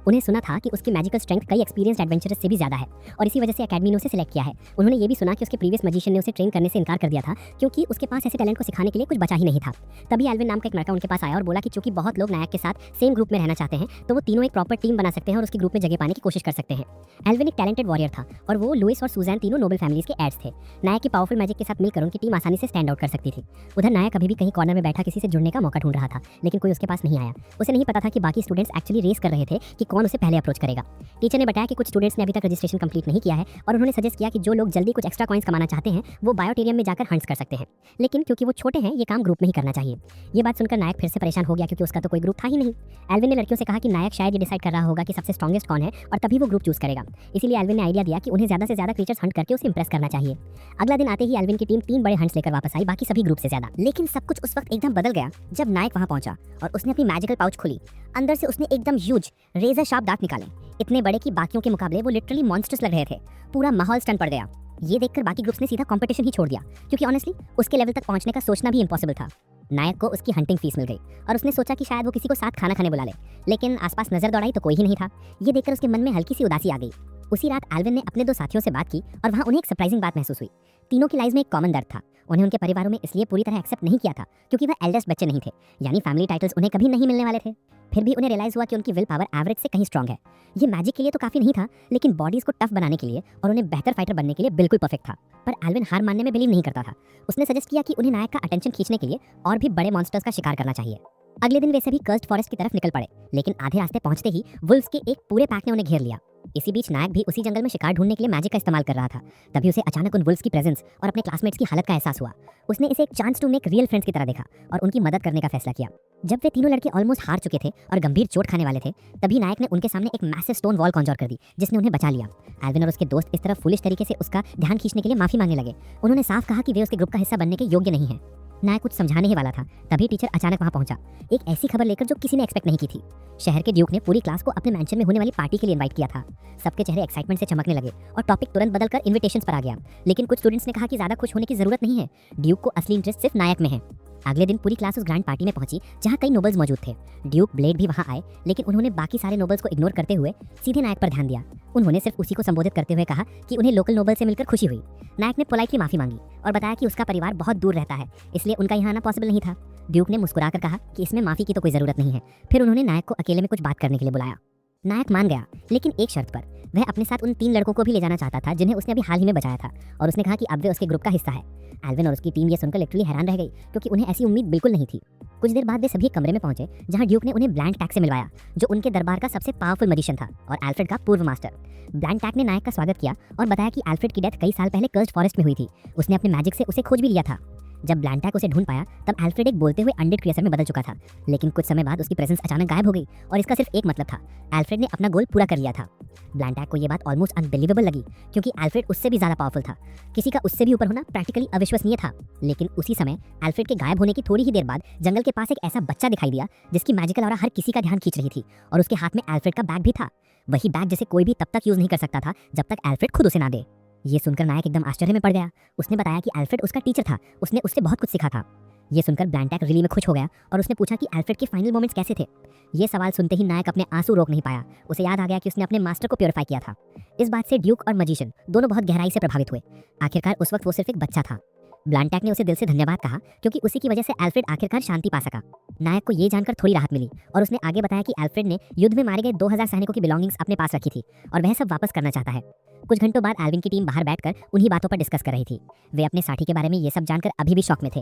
उन्हें सुना था कि उसकी मैजिकल स्ट्रेंथ कई एक्सपीरियंस्ड एडवेंचरर्स से भी ज्यादा है और इसी वजह से एकेडमी ने उसे सिलेक्ट किया है। उन्होंने ये भी सुना कि उसके प्रीवियस मैजिशियन ने उसे ट्रेन करने से इनकार कर दिया था क्योंकि उसके पास ऐसे टैलेंट को सिखाने के लिए कुछ बचा ही नहीं था। तभी एल्विन नाम का एक लड़का उनके पास आया और बोला कि चूंकि बहुत लोग नायक के साथ सेम ग्रुप में रहना चाहते हैं तो वो तीनों एक प्रॉपर टीम बना सकते हैं और उसके ग्रुप में जगह पाने की कोशिश कर सकते हैं। एल्विन एक टैलेंटेड वॉरियर था और वो लुइस और सुजैन तीनों नोबल फैमिलीज के एड्स थे। नायक की पावरफुल मैजिक के साथ मिलकर उनकी टीम आसानी से स्टैंड आउट कर सकती थी। उधर नायक अभी भी कहीं कॉर्नर में बैठा किसी से जुड़ने का मौका ढूंढ रहा था, लेकिन कोई उसके पास नहीं आया। उसे नहीं पता था कि बाकी स्टूडेंट्स एक्चुअली रेस कर रहे थे कि कौन उसे पहले अप्रोच करेगा। टीचर ने बताया कि कुछ स्टूडेंट्स ने अभी तक रजिस्ट्रेशन कंप्लीट नहीं किया है और उन्होंने सजेस्ट किया कि जो लोग जल्दी कुछ एक्स्ट्रा कॉइंस कमाना चाहते हैं वो बायोटेरियम में जाकर हंट्स कर सकते हैं, लेकिन क्योंकि वो छोटे हैं ये काम ग्रुप में ही करना चाहिए। ये बात सुनकर नायक फिर से परेशान हो गया क्योंकि उसका तो कोई ग्रुप था ही नहीं। एल्विन ने लड़कियों से कहा कि नायक शायद ये डिसाइड कर रहा होगा कि सबसे स्ट्रॉन्गेस्ट कौन है और तभी वो ग्रुप चूज करेगा। इसीलिए एल्विन ने आइडिया दिया कि उन्हें ज्यादा से ज्यादा क्रीचर्स हंट करके उसे इंप्रेस करना चाहिए। अगला दिन आते ही एल्विन की टीम 3 बड़े हंट्स लेकर वापस आई, बाकी सभी ग्रुप से ज्यादा। लेकिन सब कुछ उस वक्त एकदम बदल गया जब नायक वहां पहुंचा और उसने अपनी मैजिकल पाउच खोली। अंदर से उसने एकदम ह्यूज रेजर शार्प दांत निकाले, इतने बड़े कि बाकियों के मुकाबले वो लिटरली मॉन्स्टर्स लग रहे थे। पूरा माहौल स्टन पड़ गया। ये देखकर बाकी ग्रुप्स ने सीधा कंपटीशन ही छोड़ दिया क्योंकि ऑनेस्टली उसके लेवल तक पहुंचने का सोचना भी इम्पॉसिबल था। नायक को उसकी हंटिंग फीस मिल गई और उसने सोचा कि शायद वो किसी को साथ खाना खाने बुला ले, लेकिन आसपास नजर दौड़ाई तो कोई ही नहीं था। ये देखकर उसके मन में हल्की सी उदासी आ गई। उसी रात एल्विन ने अपने 2 साथियों से बात की और वहाँ उन्हें एक सरप्राइजिंग बात महसूस हुई। तीनों की लाइफ में एक कॉमन दर्द था। उन्हें उनके परिवारों में इसलिए पूरी तरह एक्सेप्ट नहीं किया था क्योंकि वह एल्डेस्ट बच्चे नहीं थे, यानी फैमिली टाइटल्स उन्हें कभी नहीं मिलने वाले थे। फिर भी उन्हें रियलाइज हुआ कि उनकी विल पावर एवरेज से कहीं स्ट्रांग है। ये मैजिक के लिए तो काफी नहीं था, लेकिन बॉडीज को टफ बनाने के लिए और उन्हें बेहतर फाइटर बनने के लिए बिल्कुल परफेक्ट था। पर एल्विन हार मानने में बिलीव नहीं करता था। उसने सजेस्ट किया कि उन्हें नायक का अटेंशन खींचने के लिए और भी बड़े मॉन्स्टर्स का शिकार करना चाहिए। अगले दिन वे सभी कर्स्ड फॉरेस्ट की तरफ निकल पड़े, लेकिन आधे रास्ते पहुंचते ही वुल्व्स के एक पूरे पैक ने उन्हें घेर लिया। इसी बीच नायक भी उसी जंगल में शिकार ढूंढने के लिए मैजिक का इस्तेमाल कर रहा था। तभी उसे अचानक उन वुल्व्स की प्रेजेंस और अपने क्लासमेट्स की हालत का एहसास हुआ। उसने इसे एक chance to make real friends की तरह देखा और उनकी मदद करने का फैसला किया। जब वे तीनों लड़के ऑलमोस्ट हार चुके थे और गंभीर चोट खाने वाले थे, तभी नायक ने उनके सामने एक मैसिव स्टोन वॉल कॉन्जर कर दी जिसने उन्हें बचा लिया। एल्विन और उसके दोस्त इस तरह फुलिश तरीके से उसका ध्यान खींचने के लिए माफी मांगने लगे। उन्होंने साफ कहा कि वे उसके ग्रुप का हिस्सा बनने के योग्य नहीं है। नायक कुछ समझाने ही वाला था, तभी टीचर अचानक वहां पहुंचा, एक ऐसी खबर लेकर जो किसी ने एक्सपेक्ट नहीं की थी। शहर के ड्यूक ने पूरी क्लास को अपने मैंशन में होने वाली पार्टी के लिए इनवाइट किया था। सबके चेहरे एक्साइटमेंट से चमकने लगे और टॉपिक तुरंत बदलकर इन्विटेशंस पर आ गया। लेकिन कुछ स्टूडेंट्स ने कहा कि ज्यादा खुश होने की जरूरत नहीं है, ड्यूक को असली इंटरेस्ट सिर्फ नायक में है। अगले दिन पूरी क्लास उस ग्रैंड पार्टी में पहुंची जहां कई नोबल्स मौजूद थे। ड्यूक ब्लेड भी वहां आए, लेकिन उन्होंने बाकी सारे नोबल्स को इग्नोर करते हुए सीधे नायक पर ध्यान दिया। उन्होंने सिर्फ उसी को संबोधित करते हुए कहा कि उन्हें लोकल नोबल से मिलकर खुशी हुई। नायक ने पोलाइटली माफी मांगी और बताया कि उसका परिवार बहुत दूर रहता है, इसलिए उनका यहाँ आना पॉसिबल नहीं था। ड्यूक ने मुस्कुराकर कहा कि इसमें माफी की तो कोई जरूरत नहीं है। फिर उन्होंने नायक को अकेले में कुछ बात करने के लिए बुलाया। नायक मान गया, लेकिन एक शर्त पर। वह अपने साथ उन 3 लड़कों को भी ले जाना चाहता था जिन्हें उसने अभी हाल ही में बचाया था, और उसने कहा कि अब वे उसके ग्रुप का हिस्सा है। एल्विन और उसकी टीम ये सुनकर लिटरली हैरान रह गई, क्योंकि उन्हें ऐसी उम्मीद बिल्कुल नहीं थी। कुछ देर बाद वे सभी एक कमरे में पहुंचे जहां ड्यूक ने उन्हें ब्लैंक टैक से मिलवाया, जो उनके दरबार का सबसे पावरफुल मजिशियन था और एल्फ्रेड का पूर्व मास्टर। ब्लैंक टैक ने नायक का स्वागत किया और बताया कि एल्फ्रेड की डेथ कई साल पहले कर्स्ड फॉरेस्ट में हुई थी। उसने अपने मैजिक से उसे खोज भी लिया था। जब ब्लैंक उसे ढूंढ पाया तब एल्फ्रेड एक बोलते हुए अनडेड क्रिएचर में बदल चुका था, लेकिन कुछ समय बाद उसकी प्रेजेंस अचानक गायब हो गई और इसका सिर्फ एक मतलब था, एल्फ्रेड ने अपना गोल पूरा कर लिया था। ब्लैंक को ये बात ऑलमोस्ट अनबिलीवेबल लगी, क्योंकि एल्फ्रेड उससे भी ज्यादा पावरफुल था। किसी का उससे भी ऊपर होना प्रैक्टिकली अविश्वसनीय था। लेकिन उसी समय एल्फ्रेड के गायब होने की थोड़ी ही देर बाद जंगल के पास एक ऐसा बच्चा दिखाई दिया जिसकी मैजिकल ऑरा हर किसी का ध्यान खींच रही थी, और उसके हाथ में एल्फ्रेड का बैग भी था। वही बैग जिसे कोई भी तब तक यूज नहीं कर सकता था जब तक एल्फ्रेड खुद उसे ना दे। ये सुनकर नायक एकदम आश्चर्य में पड़ गया। उसने बताया कि एल्फ्रेड उसका टीचर था, उसने उससे बहुत कुछ सीखा था। ये सुनकर ब्लैंक रियली में खुश हो गया और उसने पूछा कि एल्फ्रेड के फाइनल मोमेंट्स कैसे थे। ये सवाल सुनते ही नायक अपने आंसू रोक नहीं पाया। उसे याद आ गया कि उसने अपने मास्टर को प्योरीफाई किया था। इस बात से ड्यूक और मजिशियन दोनों बहुत गहराई से प्रभावित हुए। आखिरकार उस वक्त वो सिर्फ एक बच्चा था। ब्लैंक ने उसे दिल से धन्यवाद कहा, क्योंकि उसी की वजह से एल्फ्रेड आखिरकार शांति पा सका। नायक को ये जानकर थोड़ी राहत मिली और उसने आगे बताया कि एल्फ्रेड ने युद्ध में मारे गए 2000 सैनिकों की बिलोंगिंग्स अपने पास रखी थी और वह सब वापस करना चाहता है। कुछ घंटों बाद एल्विन की टीम बाहर बैठकर उन्हीं बातों पर डिस्कस कर रही थी। वे अपने साथी के बारे में ये सब जानकर अभी भी शॉक में थे।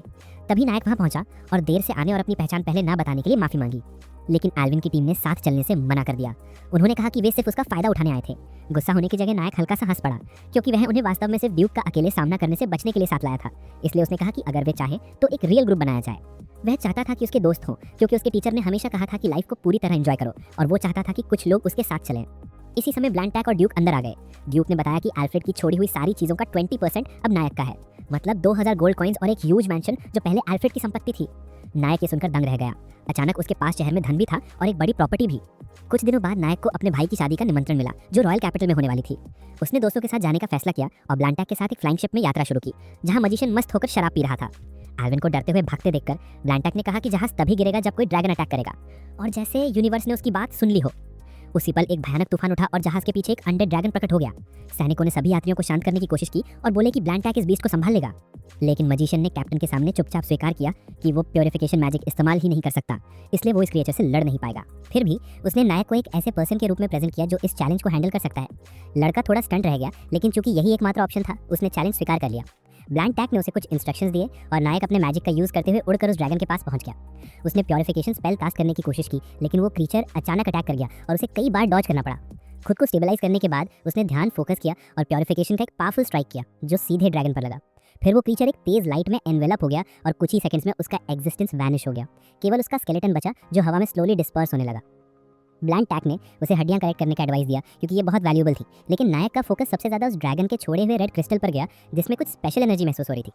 तभी नायक वहां पहुंचा और देर से आने और अपनी पहचान पहले ना बताने के लिए माफी मांगी, लेकिन एल्विन की टीम ने साथ चलने से मना कर दिया। उन्होंने कहा कि वे सिर्फ उसका फायदा उठाने आए थे। गुस्सा होने की जगह नायक हल्का सा हंस पड़ा, क्योंकि वह उन्हें वास्तव में सिर्फ ड्यूक का अकेले सामना करने से बचने के लिए साथ लाया था। इसलिए उसने कहा कि अगर वे चाहे तो एक रियल ग्रुप बनाया जाए। वह चाहता था कि उसके दोस्त हों, क्योंकि उसके टीचर ने हमेशा कहा था कि लाइफ को पूरी तरह एंजॉय करो, और वो चाहता था कि कुछ लोग उसके साथ चलें। इसी समय ब्लैंक और ड्यूक अंदर आ गए। ड्यूक ने बताया कि एल्फ्रेड की छोड़ी हुई सारी चीजों का 20% अब नायक का है, मतलब 2000 गोल्ड कॉइन्स और एक ह्यूज मैंशन जो पहले एल्फ्रेड की संपत्ति थी। नायक ये सुनकर दंग रह गया। अचानक उसके पास शहर में धन भी था और एक बड़ी प्रॉपर्टी भी। कुछ दिनों बाद नायक को अपने भाई की शादी का निमंत्रण मिला, जो रॉयल कैपिटल में होने वाली थी। उसने दोस्तों के साथ जाने का फैसला किया और ब्लैंक के साथ एक फ्लाइंग शिप में यात्रा शुरू की, जहां मजिशियन मस्त होकर शराब पी रहा था। एल्विन को डरते हुए भागते देखकर ब्लैंक ने कहा कि जहाज तभी गिरेगा जब कोई ड्रैगन अटैक करेगा, और जैसे यूनिवर्स ने उसकी बात सुन ली हो। उसी पल एक भयानक तूफान उठा और जहाज के पीछे एक अनडेड ड्रैगन प्रकट हो गया। सैनिकों ने सभी यात्रियों को शांत करने की कोशिश की और बोले कि ब्लैंक इस बीस्ट को संभाल लेगा, लेकिन मजिशियन ने कैप्टन के सामने चुपचाप स्वीकार किया कि वो प्योरिफिकेशन मैजिक इस्तेमाल ही नहीं कर सकता, इसलिए वो इस क्रिएचर से लड़ नहीं पाएगा। फिर भी उसने नायक को एक ऐसे पर्सन के रूप में प्रेजेंट किया जो इस चैलेंज को हैंडल कर सकता है। लड़का थोड़ा स्टंट रह गया, लेकिन चूंकि यही एकमात्र ऑप्शन था, उसने चैलेंज स्वीकार कर लिया। ब्लैंक ने उसे कुछ इंस्ट्रक्शंस दिए और नायक अपने मैजिक का यूज करते हुए उड़कर उस ड्रैगन के पास पहुंच गया। उसने प्योरिफिकेशन स्पेल कास्ट करने की कोशिश की, लेकिन वो क्रीचर अचानक अटैक कर गया और उसे कई बार डॉज करना पड़ा। खुद को स्टेबलाइज करने के बाद उसने ध्यान फोकस किया और प्योरिफिकेशन का एक पावरफुल स्ट्राइक किया जो सीधे ड्रैगन पर लगा। फिर वो क्रीचर एक तेज लाइट में एनवेलप हो गया और कुछ ही सेकंड्स में उसका एग्जिस्टेंस वैनिश हो गया। केवल उसका स्केलेटन बचा जो हवा में स्लोली डिस्पर्स होने लगा। ब्लैंक ने उसे हड्डियां कलेक्ट करने का एडवाइस दिया, क्योंकि ये बहुत वैल्यूएबल थी, लेकिन नायक का फोकस सबसे ज्यादा उस ड्रैगन के छोड़े हुए रेड क्रिस्टल पर गया, जिसमें कुछ स्पेशल एनर्जी महसूस हो रही थी।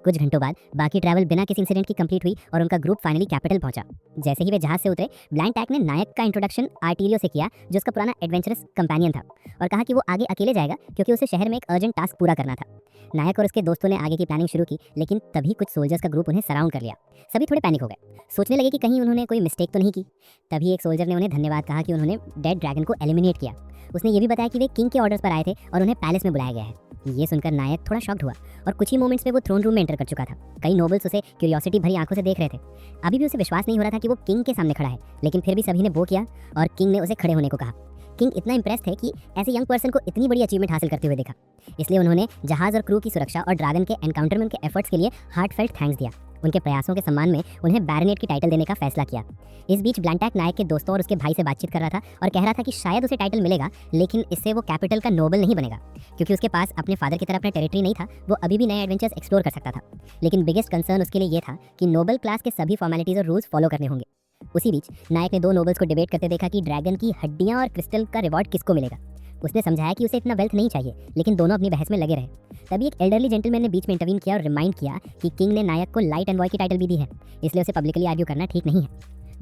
कुछ घंटों बाद बाकी ट्रैवल बिना किसी इंसिडेंट की कंप्लीट हुई और उनका ग्रुप फाइनली कैपिटल पहुंचा। जैसे ही वे जहाज से उतरे, ब्लैंक ने नायक का इंट्रोडक्शन आर्टिलियो से किया, जो उसका पुराना एडवेंचरस कंपेनियन था, और कहा कि वो आगे अकेले जाएगा क्योंकि उसे शहर में एक अर्जेंट टास्क पूरा करना था। नायक और उसके दोस्तों ने आगे की प्लानिंग शुरू की, लेकिन तभी कुछ सोल्जर्स का ग्रुप उन्हें सराउंड कर लिया। सभी थोड़े पैनिक हो गए, सोचने लगे कि कहीं उन्होंने कोई मिस्टेक तो नहीं की। तभी एक सोल्जर ने उन्हें धन्यवाद कहा कि उन्होंने डेड ड्रैगन को एलिमिनेट किया। उसने ये भी बताया कि वे किंग के ऑर्डर्स पर आए थे और उन्हें पैलेस में बुलाया गया है। ये सुनकर नायक थोड़ा शॉक्ड हुआ और कुछ ही मोमेंट्स में वो थ्रोन रूम में एंटर कर चुका था। कई नोबल्स उसे क्यूरियोसिटी भरी आंखों से देख रहे थे। अभी भी उसे विश्वास नहीं हो रहा था कि वो किंग के सामने खड़ा है, लेकिन फिर भी सभी ने वो किया और किंग ने उसे खड़े होने को कहा। किंग इतना इंप्रेस थे कि ऐसे यंग पर्सन को इतनी बड़ी अचीवमेंट हासिल करते हुए देखा, इसलिए उन्होंने जहाज और क्रू की सुरक्षा और ड्रैगन के एनकाउंटर में उनके एफर्ट्स के लिए हार्टफेल्ट थैंक्स दिया। उनके प्रयासों के सम्मान में उन्हें बैरनेट की टाइटल देने का फैसला किया। इस बीच ब्लैंक नायक के दोस्तों और उसके भाई से बातचीत कर रहा था और कह रहा था कि शायद उसे टाइटल मिलेगा, लेकिन इससे वो कैपिटल का नोबल नहीं बनेगा, क्योंकि उसके पास अपने फादर की तरह अपना टेरिटरी नहीं था। वो अभी भी नए एडवेंचर्स एक्सप्लोर कर सकता था, लेकिन बिगेस्ट कंसर्न उसके लिए ये था कि नोबल क्लास के सभी फॉर्मेलिटीज और रूल्स फॉलो करने होंगे। उसी बीच नायक ने दो नोबल्स को डिबेट करते देखा कि ड्रैगन की हड्डियां और क्रिस्टल का रिवॉर्ड किसको मिलेगा। उसने समझाया कि उसे इतना वेल्थ नहीं चाहिए, लेकिन दोनों अपनी बहस में लगे रहे। तभी एक एल्डरली जेंटलमैन ने बीच में इंटरवीन किया और रिमाइंड किया कि किंग ने नायक को लाइट एनवॉय की टाइटल भी दी है, इसलिए उसे पब्लिकली आर्ग्यू करना ठीक नहीं है।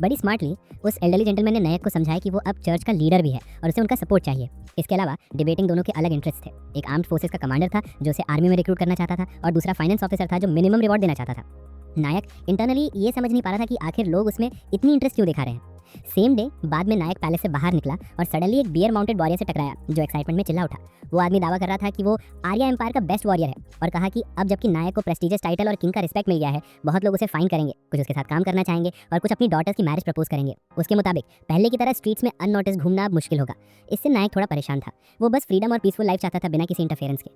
बड़ी स्मार्टली उस एल्डरली जेंटलमैन ने नायक को समझाया कि वो अब चर्च का लीडर भी है और उसे उनका सपोर्ट चाहिए। इसके अलावा डिबेटिंग दोनों के अलग इंटरेस्ट थे। एक आर्म्ड फोर्सेस का कमांडर था जो उसे आर्मी में रिक्रूट करना चाहता था, और दूसरा फाइनेंस ऑफिसर था जो मिनिमम रिवॉर्ड देना चाहता था। नायक इंटरनली ये समझ नहीं पा रहा था कि आखिर लोग उसमें इतनी इंटरेस्ट क्यों दिखा रहे हैं। सेम डे बाद में नायक पैलेस से बाहर निकला और सडनली एक बियर माउंटेड वॉरियर से टकराया जो एक्साइटमेंट में चिल्ला उठा। वो आदमी दावा कर रहा था कि वो आर्या एम्पायर का बेस्ट वॉरियर है और कहा कि अब जबकि नायक को प्रेस्टिजियस टाइटल और किंग का रिस्पेक्ट मिल गया है, बहुत लोग उसे फाइन करेंगे, कुछ उसके साथ काम करना चाहेंगे और कुछ अपनी डॉटर्स की मैरिज प्रपोज करेंगे। उसके मुताबिक पहले की तरह स्ट्रीट्स में अननोटिस घूमना अब मुश्किल होगा। इससे नायक थोड़ा परेशान था। वो बस फ्रीडम और पीसफुल लाइफ चाहता था बिना किसी इंटरफेरेंस के।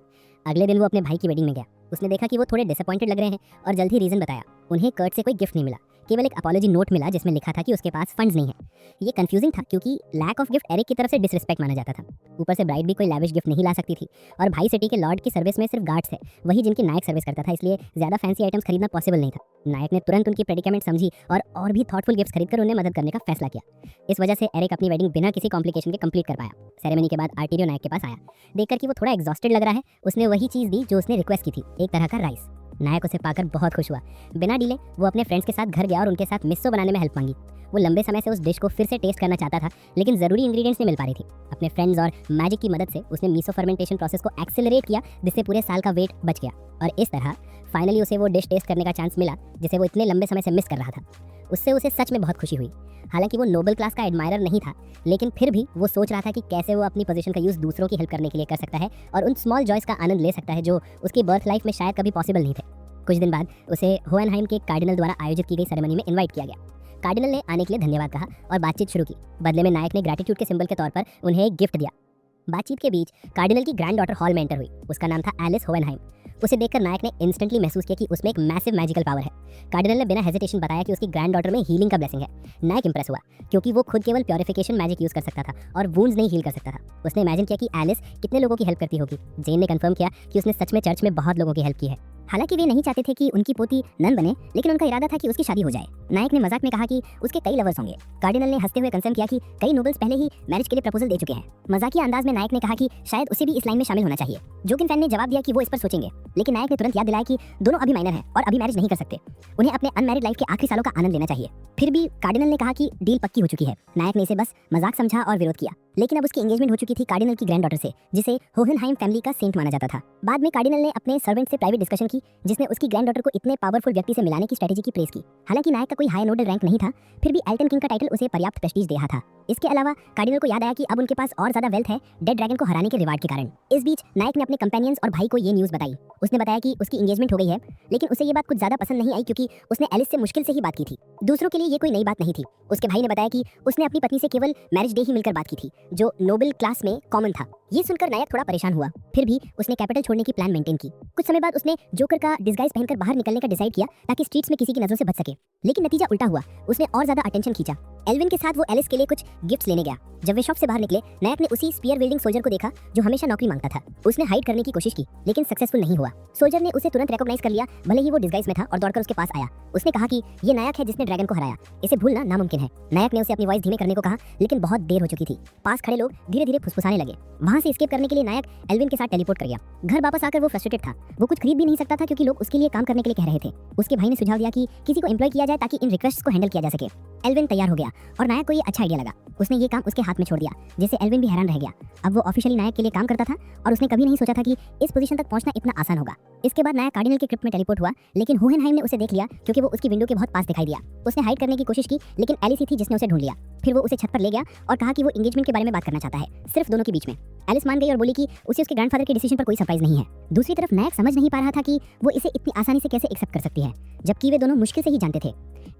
अगले दिन वो अपने भाई की वेडिंग में गया। उसने देखा कि वो थोड़े डिसअपॉइंटेड लग रहे हैं और जल्द ही रीजन बताया। उन्हें कर्ट से कोई गिफ्ट नहीं मिला, केवल एक अपॉलॉजी नोट मिला जिसमें लिखा था कि उसके पास फंड्स नहीं है। ये कंफ्यूजिंग था क्योंकि लैक ऑफ गिफ्ट एरिक की तरफ से डिसरिस्पेक्ट माना जाता था। ऊपर से ब्राइड भी कोई लैविश गिफ्ट नहीं ला सकती थी और भाई सिटी के लॉर्ड की सर्विस में सिर्फ गार्ड्स थे, वही जिनकी नायक सर्विस करता था, इसलिए ज्यादा फैंसी आइटम्स खरीदना पॉसिबल नहीं था। नायक ने तुरंत उनकी प्रेडिकेमेंट समझी और भी थॉटफुल गिफ्ट्स खरीदकर उन्हें मदद करने का फैसला किया। इस वजह से एरिक अपनी वेडिंग बिना किसी कॉम्प्लिकेशन के कंप्लीट कर पाया। सेरेमनी के बाद आर्टिरियो नायक के पास आया। देखकर कि वो थोड़ा एग्जॉस्टेड लग रहा है, उसने वही चीज़ दी जो उसने रिक्वेस्ट की थी, एक तरह का राइस। नायक उसे पाकर बहुत खुश हुआ। बिना डीले वो अपने फ्रेंड्स के साथ घर गया और उनके साथ मिस्सो बनाने में हेल्प मांगी। वो लंबे समय से उस डिश को फिर से टेस्ट करना चाहता था, लेकिन ज़रूरी इंग्रेडिएंट्स नहीं मिल पा रही थी। अपने फ्रेंड्स और मैजिक की मदद से उसने मीसो फर्मेंटेशन प्रोसेस को एक्सेलरेट किया, जिससे पूरे साल का वेट बच गया और इस तरह फाइनली उसे वो डिश टेस्ट करने का चांस मिला जिसे वो इतने लंबे समय से मिस कर रहा था। उससे उसे सच में बहुत खुशी हुई। हालांकि वो नोबल क्लास का एडमायरर नहीं था, लेकिन फिर भी वो सोच रहा था कि कैसे वो अपनी पोजीशन का यूज़ दूसरों की हेल्प करने के लिए कर सकता है और उन स्मॉल जॉयस का आनंद ले सकता है जो उसकी बर्थ लाइफ में शायद कभी पॉसिबल नहीं थे। कुछ दिन बाद उसे होहेनहाइम के कार्डिनल द्वारा आयोजित की गई सेरेमनी में इनवाइट किया गया। कार्डिनल ने आने के लिए धन्यवाद कहा और बातचीत शुरू की। बदले में नायक ने ग्रैटिट्यूड के सिंबल के तौर पर उन्हें एक गिफ्ट दिया। बातचीत के बीच कार्डिनल की ग्रैंड डॉटर हॉल में एंटर हुई। उसका नाम था एलिस होहेनहाइम। उसे देखकर नायक ने इंस्टेंटली महसूस किया कि उसमें एक मैसिव मैजिकल पावर है। कार्डिनल ने बिना हेजिटेशन बताया कि उसकी ग्रैंड डॉटर में हीलिंग का ब्लेसिंग है। नायक इंप्रेस हुआ क्योंकि वो खुद केवल प्योरिफिकेशन मैजिक यूज कर सकता था और वुंड्स नहीं हील कर सकता था। उसने इमेजिन किया कि एलिस कितने लोगों की हेल्प करती होगी। जेन ने कंफर्म किया कि उसने सच में चर्च में बहुत लोगों की हेल्प की है। हालांकि वे नहीं चाहते थे कि उनकी पोती नन बने, लेकिन उनका इरादा था कि उसकी शादी हो जाए। नायक ने मजाक में कहा कि उसके कई लवर्स होंगे। कार्डिनल ने हंसते हुए कंफर्म किया कि कई नोबल्स पहले ही मैरिज के लिए प्रपोजल दे चुके हैं। मजाकिया अंदाज में नायक ने कहा कि शायद उसे भी इस लाइन में शामिल होना चाहिए। जोकिन फैन ने जवाब दिया कि वो इस पर सोचेंगे, लेकिन नायक ने तुरंत याद दिलाया कि दोनों अभी माइनर हैं और अभी मैरिज नहीं कर सकते। उन्हें अपने अनमैरिड लाइफ के आखिरी सालों का आनंद लेना चाहिए। फिर भी कार्डिनल ने कहा कि डील पक्की हो चुकी है। नायक ने इसे बस मजाक समझा और विरोध किया, लेकिन अब उसकी एंगेजमेंट हो चुकी थी कार्डिनल की ग्रैंड डॉटर से, जिसे होहेनहाइम फैमिली का सेंट माना जाता था। बाद में कार्डिनल ने अपने सर्वेंट से प्राइवेट डिस्कशन की, जिसने उसकी ग्रैंड डॉटर को इतने पावरफुल व्यक्ति से मिलाने की स्ट्रेटेजी की प्रेज की। हालांकि नायक का कोई हाई नोडल रैंक नहीं था, फिर भी एल्टन किंग का टाइटल उसे पर्याप्त प्रेस्टीज दे रहा था। इसके अलावा कार्डिनल को याद आया कि अब उनके पास और ज्यादा वेल्थ है डेड ड्रैगन को हराने के रिवार्ड के कारण। इस बीच नायक ने अपने कंपेनियंस और भाई को ये न्यूज़ बताई। उसने बताया कि उसकी एंगेजमेंट हो गई है, लेकिन उसे ये बात कुछ ज्यादा पसंद नहीं आई क्योंकि उसने एलिस से मुश्किल से ही बात की थी। दूसरों के लिए ये कोई नई बात नहीं थी। उसके भाई ने बताया कि उसने अपनी पत्नी से केवल मैरिज डे ही मिलकर बात की थी, जो नोबल क्लास में कॉमन था। ये सुनकर नायक थोड़ा परेशान हुआ। फिर भी उसने कैपिटल छोड़ने की प्लान मेंटेन की। कुछ समय बाद उसने जोकर का डिस्गाइज पहनकर बाहर निकलने का डिसाइड किया ताकि स्ट्रीट्स में किसी की नजरों से बच सके, लेकिन नतीजा उल्टा हुआ। उसने और ज्यादा अटेंशन खींचा। एल्विन के साथ वो एलिस के लिए कुछ गिफ्ट्स लेने गया। जब वे शॉप से बाहर निकले, नायक ने उसी स्पीयर विल्डिंग सोल्जर को देखा जो हमेशा नौकरी मांगता था। उसने हाइड करने की कोशिश की, लेकिन सक्सेसफुल नहीं हुआ। सोल्जर ने उसे तुरंत रिकॉग्नाइज कर लिया, भले ही वो डिस्गाइज में था, और दौड़कर उसके पास आया। उसने कहा कि ये नायक है जिसने ड्रैगन को हराया, इसे भूलना नामुमकिन है। नायक ने उसे अपनी वॉइस धीमे करने को कहा, लेकिन बहुत देर हो चुकी थी। पास खड़े लोग धीरे धीरे फुसफुसाने लगे। वहां से एस्केप करने के लिए नायक एल्विन के साथ टेलीपोर्ट कर गया। घर वापस आकर वो फ्रस्ट्रेटेड था। वो कुछ खरीद भी नहीं सकता था क्योंकि लोग उसके लिए काम करने के लिए कह रहे थे। उसके भाई ने सुझाव दिया कि किसी को एम्प्लॉय किया जाए ताकि इन रिक्वेस्ट्स को हैंडल किया जा सके। एल्विन तैयार हो गया और नायक को ये अच्छा आइडिया लगा। उसने ये काम उसके हाथ में छोड़ दिया, जिससे एल्विन भी हैरान रह गया। अब वो ऑफिशियली नायक के लिए काम करता था और उसने कभी नहीं सोचा था कि इस पोजीशन तक पहुंचना इतना आसान होगा। इसके बाद नायक कार्डिनल के क्रिप्ट में टेलीपोर्ट हुआ, लेकिन होहेनहाइम ने उसे देख लिया क्योंकि वो उसकी विंडो के बहुत पास दिखाई दिया। उसने हाइड करने की कोशिश की, लेकिन एलिस ही थी जिसने उसे ढूंढ लिया। फिर वो उसे छत पर ले गया और कहा कि वो एंगेजमेंट के बारे में बात करना चाहता है, सिर्फ दोनों के बीच में। एलिस मान गई और बोली कि उसे उसके ग्रैंडफादर के डिसीजन पर कोई सरप्राइज नहीं है। दूसरी तरफ नायक समझ नहीं पा रहा था कि वो इसे इतनी आसानी से कैसे एक्सेप्ट कर सकती है, जबकि वे दोनों मुश्किल से ही जानते थे।